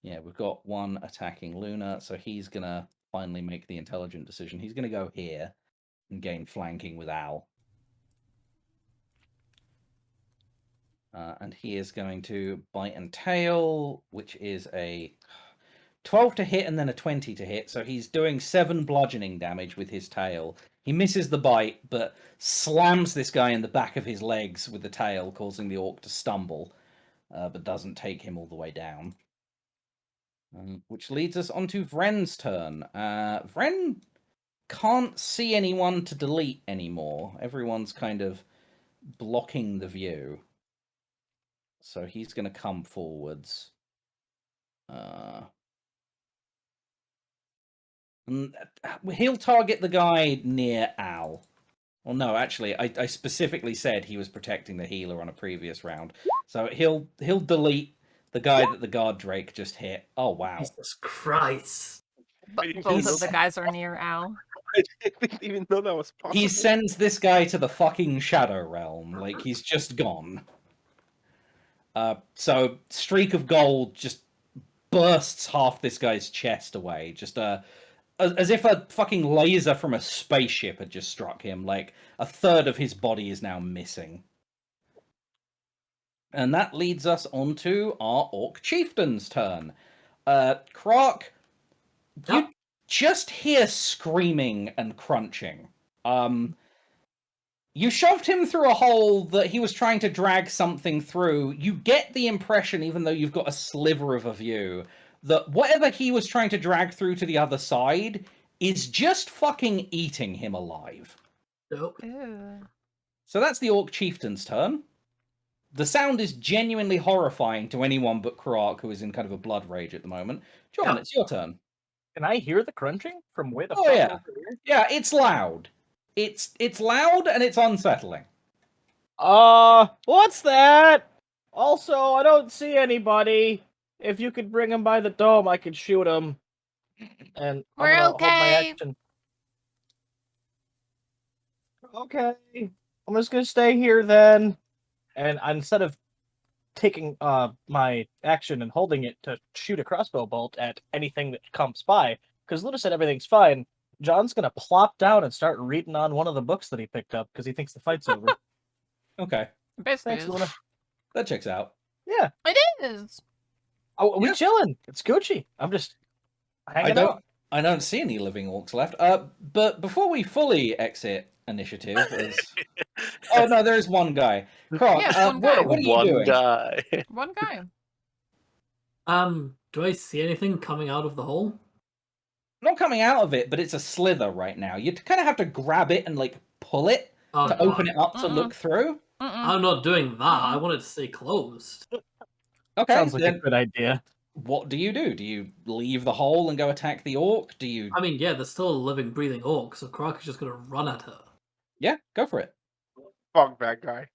S2: Yeah, we've got one attacking Luna, so he's going to finally make the intelligent decision. He's going to go here and gain flanking with Al. And he is going to bite and tail, which is a 12 to hit and then a 20 to hit. So he's doing 7 bludgeoning damage with his tail. He misses the bite, but slams this guy in the back of his legs with the tail, causing the orc to stumble, but doesn't take him all the way down. Which leads us on to Vren's turn. Vren can't see anyone to delete anymore. Everyone's kind of blocking the view. So he's going to come forwards. And he'll target the guy near Al. Well, no, actually, I specifically said he was protecting the healer on a previous round. So he'll delete the guy that the guard Drake just hit. Oh, wow.
S5: Jesus Christ.
S6: Both of the guys are near Al.
S3: I didn't even know that was possible.
S2: He sends this guy to the fucking Shadow Realm. Like, he's just gone. So, Streak of Gold just bursts half this guy's chest away. Just as if a fucking laser from a spaceship had just struck him. Like, a third of his body is now missing. And that leads us on to our Orc Chieftain's turn. Croc, you just hear screaming and crunching. You shoved him through a hole that he was trying to drag something through. You get the impression, even though you've got a sliver of a view, that whatever he was trying to drag through to the other side is just fucking eating him alive.
S5: Nope.
S2: So that's the Orc Chieftain's turn. The sound is genuinely horrifying to anyone but Croc, who is in kind of a blood rage at the moment. John, it's your turn.
S4: Can I hear the crunching from way the
S2: fuck
S4: over
S2: here? Yeah, it's loud. It's loud and it's unsettling.
S4: What's that? Also, I don't see anybody. If you could bring him by the dome, I could shoot him. And
S6: We're
S4: I'm gonna hold my
S6: okay.
S4: action. Okay. I'm just gonna stay here then. And instead of taking my action and holding it to shoot a crossbow bolt at anything that comes by, because Luna said everything's fine, John's gonna plop down and start reading on one of the books that he picked up because he thinks the fight's over.
S2: Okay.
S6: Basically,
S4: Thanks, Luna.
S2: That checks out.
S4: Yeah.
S6: it is.
S4: Oh, we chilling. It's Gucci. I'm just hanging out.
S2: I don't see any living orcs left. But before we fully exit initiative, oh no, there is one guy. Croc,
S6: Yeah, one guy.
S2: what are you
S1: One
S2: doing?
S1: guy.
S6: One guy.
S5: Do I see anything coming out of the hole?
S2: Not coming out of it, but it's a slither right now. You kind of have to grab it and like pull it to open it up to look through.
S5: I'm not doing that. I want it to stay closed.
S2: Okay,
S4: Sounds like a good idea.
S2: What do? Do you leave the hole and go attack the orc? Do you?
S5: I mean, yeah, there's still a living, breathing orc, so Croc is just gonna run at her.
S2: Yeah, go for it.
S3: Fuck that guy.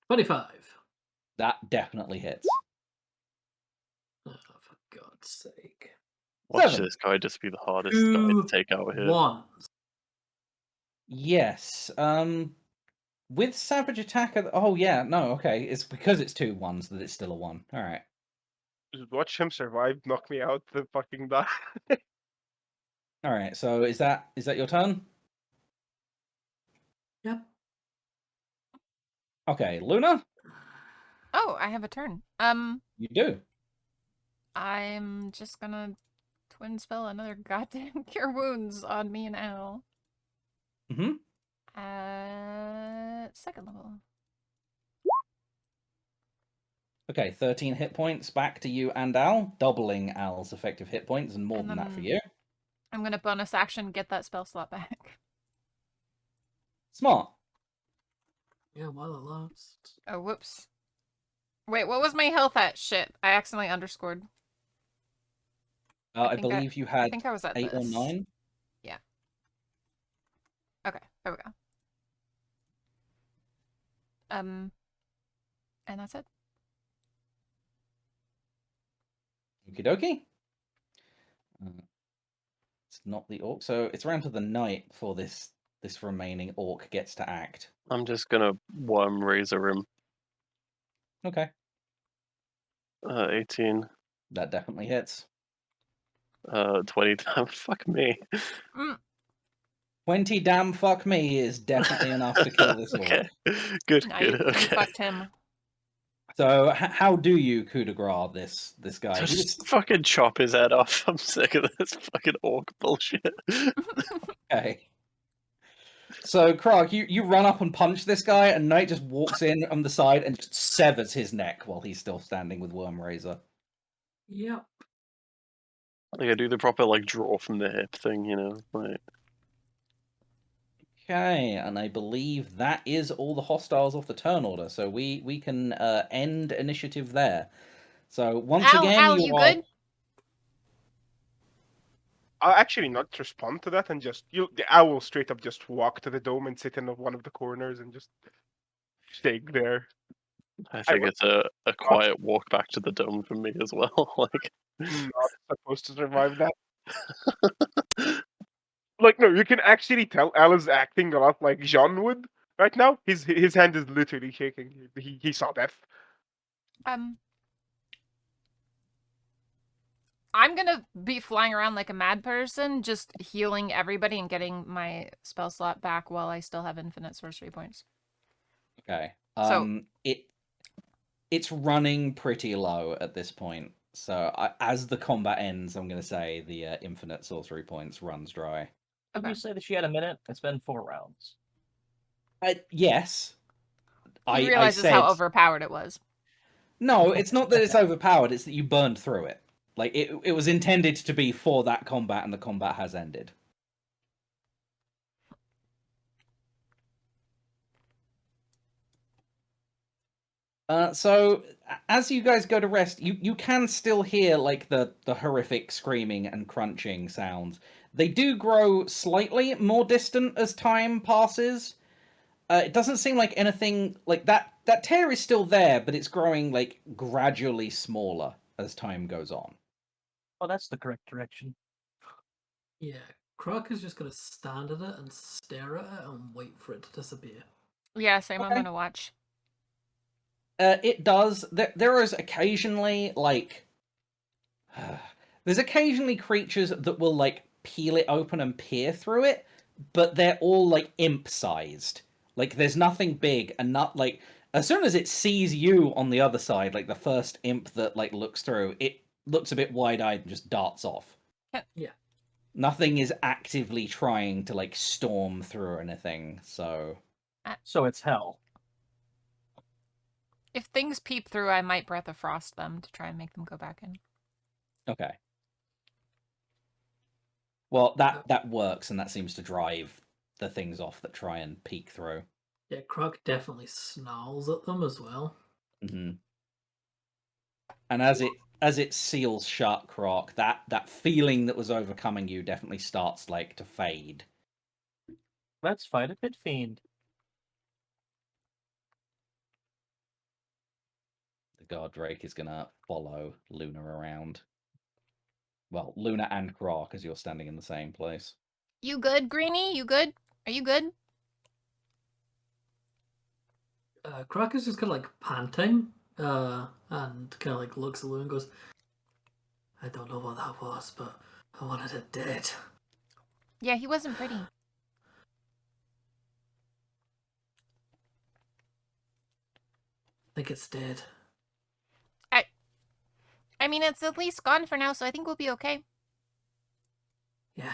S5: 25.
S2: That definitely hits.
S5: Oh, for God's sake.
S1: Watch
S2: 7.
S1: this guy just be the hardest guy to take out here.
S5: 1.
S2: Yes. With savage attack. Oh yeah, no, okay. It's because it's 2 1s that it's still a 1. All right.
S3: Just watch him survive, knock me out, the fucking die.
S2: All right. So is that your turn?
S5: Yep.
S2: Okay, Luna.
S6: Oh, I have a turn.
S2: You do.
S6: I'm just gonna twin spell another goddamn cure wounds on me and Al.
S2: Mm-hmm.
S6: At 2nd level.
S2: Okay, 13 hit points back to you and Al, doubling Al's effective hit points and more than that for you.
S6: I'm gonna bonus action get that spell slot back.
S2: Smart.
S5: Yeah, while it lasts.
S6: Oh, whoops. Wait, what was my health at? Shit, I accidentally underscored.
S2: I believe you had
S6: I think I was at
S2: 8
S6: this.
S2: or 9.
S6: Yeah. Okay, there we go. And that's it.
S2: Okie dokie. It's not the orc, so it's around to the night before this remaining orc gets to act.
S1: I'm just gonna worm razor him.
S2: Okay.
S1: 18.
S2: That definitely hits.
S1: 20 times. Fuck me.
S2: 20 damn fuck me is definitely enough to kill this orc.
S1: Okay. Good,
S6: No,
S1: good.
S6: you
S1: Okay.
S6: fucked him.
S2: So how do you coup de grace this guy?
S1: Just fucking chop his head off. I'm sick of this fucking orc bullshit.
S2: Okay. So Krog, you run up and punch this guy, and Knight just walks in on the side and just severs his neck while he's still standing with Worm Razor.
S5: Yep.
S1: Like I do the proper like draw from the hip thing, you know, like.
S2: Okay, and I believe that is all the hostiles off the turn order, so we can end initiative there. So once again,
S6: Al,
S2: you
S6: you
S2: are...
S6: good?
S3: I'll actually not respond to that and just I will straight up just walk to the dome and sit in one of the corners and just stay there.
S1: I think it's a quiet walk back to the dome for me as well. Like,
S3: not supposed to survive that. Like, no, you can actually tell Al is acting a lot like Jean would right now. His hand is literally shaking. He saw death.
S6: I'm gonna be flying around like a mad person, just healing everybody and getting my spell slot back while I still have infinite sorcery points.
S2: Okay.
S6: So
S2: It's running pretty low at this point. So as the combat ends, I'm going to say the infinite sorcery points runs dry.
S4: Did you say that she had a minute? It's been 4 rounds.
S2: Yes.
S6: he
S2: I
S6: realizes
S2: said,
S6: how overpowered it was.
S2: No, it's not that it's overpowered, it's that you burned through it. Like, it was intended to be for that combat, and the combat has ended. So, as you guys go to rest, you can still hear, like, the horrific screaming and crunching sounds. They do grow slightly more distant as time passes. It doesn't seem like anything... Like, that tear is still there, but it's growing, like, gradually smaller as time goes on.
S4: Oh, that's the correct direction.
S5: Yeah, Croc is just going to stand at it and stare at it and wait for it to disappear.
S6: Yeah, same.
S2: Okay.
S6: I'm gonna watch.
S2: It does. There is occasionally, like... there's occasionally creatures that will, like, peel it open and peer through it, but they're all, like, imp-sized. Like, there's nothing big, and not, like... As soon as it sees you on the other side, like, the first imp that, like, looks through, it looks a bit wide-eyed and just darts off.
S5: Yeah.
S2: Nothing is actively trying to, like, storm through or anything, so...
S4: So it's hell.
S6: If things peep through, I might Breath of Frost them to try and make them go back in.
S2: Okay. Well, that works, and that seems to drive the things off that try and peek through.
S5: Yeah, Croc definitely snarls at them as well.
S2: Mm-hmm. And as it seals shut, Croc, that feeling that was overcoming you definitely starts, like, to fade.
S4: Let's fight a pit fiend.
S2: The guard drake is gonna follow Luna around. Well, Luna and Croc, as you're standing in the same place.
S6: You good, Greenie? You good? Are you good?
S5: Croc is just kind of like panting, and kind of like looks at Lou and goes, "I don't know what that was, but I wanted it dead."
S6: Yeah, he wasn't pretty.
S5: I think it's dead.
S6: I mean, it's at least gone for now, so I think we'll be okay.
S5: Yeah.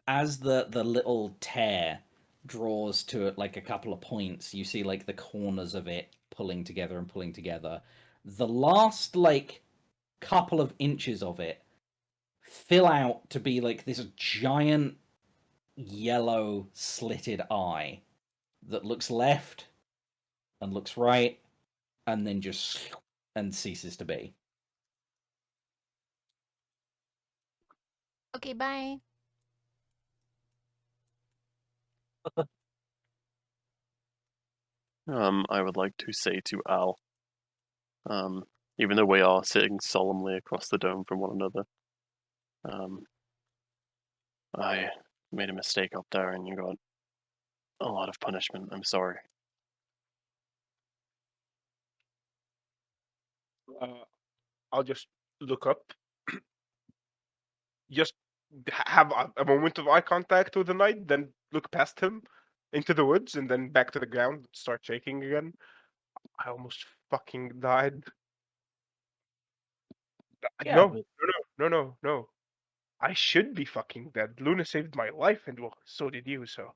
S2: As the little tear draws to, like, a couple of points, you see, like, the corners of it pulling together and pulling together. The last, like, couple of inches of it fill out to be, like, this giant yellow slitted eye that looks left and looks right and then just and ceases to be.
S6: Okay, bye.
S1: I would like to say to Al, even though we are sitting solemnly across the dome from one another, I made a mistake up there and you got a lot of punishment. I'm sorry.
S3: I'll just look up. Just have a moment of eye contact with the knight, then look past him into the woods, and then back to the ground, start shaking again. I almost fucking died.
S4: Yeah,
S3: No,
S4: but
S3: no. I should be fucking dead. Luna saved my life, and well, so did you, so.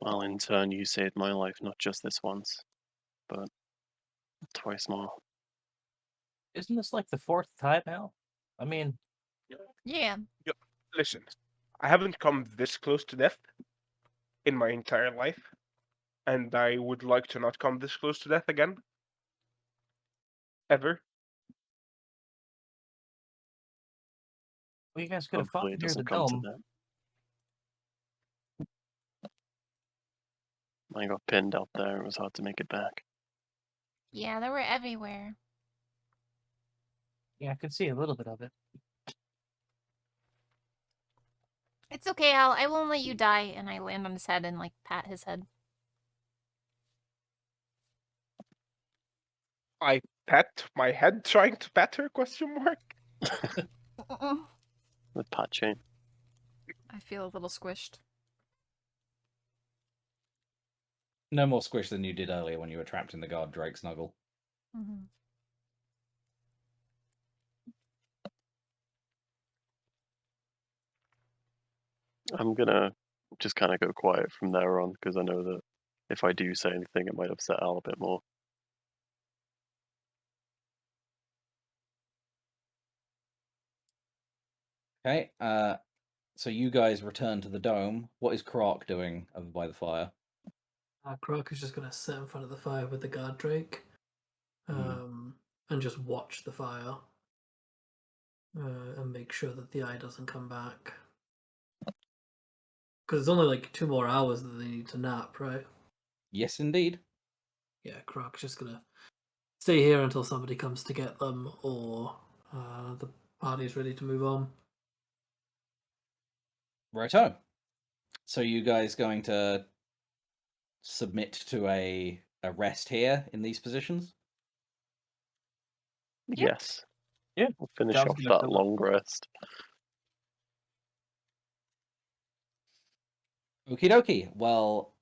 S1: Well, in turn, you saved my life, not just this once, but twice more.
S4: isn't this like the 4th time now? I mean,
S6: Yeah.
S3: Listen, I haven't come this close to death in my entire life, and I would like to not come this close to death again. Ever.
S4: well, you guys could have fought
S1: Hopefully it
S4: near the
S1: doesn't come to
S4: dome.
S1: that. I got pinned out there. It was hard to make it back.
S6: Yeah, they were everywhere.
S4: Yeah, I could see a little bit of it.
S6: It's okay, Al. I won't let you die. And I land on his head and, like, pat his head.
S3: I pet my head trying to pet her? Question mark.
S1: With pat chain.
S6: I feel a little squished.
S2: No more squish than you did earlier when you were trapped in the guard Drake snuggle.
S6: Mm-hmm.
S1: I'm gonna just kind of go quiet from there on because I know that if I do say anything, it might upset Al a bit more.
S2: Okay, so you guys return to the dome. What is Croc doing over by the fire?
S5: Croc is just going to sit in front of the fire with the guard drake, and just watch the fire, and make sure that the eye doesn't come back. Because it's only like 2 more hours that they need to nap, right?
S2: Yes, indeed.
S5: Yeah, Croc's just going to stay here until somebody comes to get them, or the party's ready to move on.
S2: Righto. So you guys going to submit to a rest here in these positions?
S6: Yeah.
S1: Yes.
S4: Yeah.
S1: We'll finish
S4: Sounds
S1: off
S4: good.
S1: that long rest.
S2: Okie dokie. Well,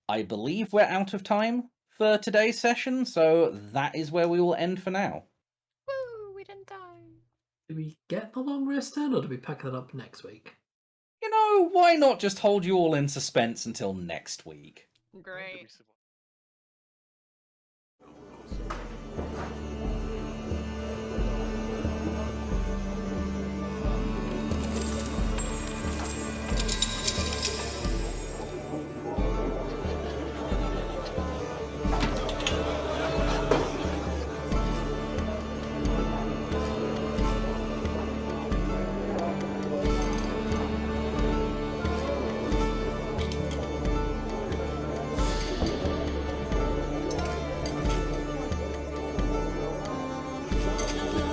S2: I believe we're out of time for today's session, so that is where we will end for now.
S6: Woo! We didn't die.
S5: Do we get the long rest in, or do we pack that up next week?
S2: You know, why not just hold you all in suspense until next week?
S6: Great.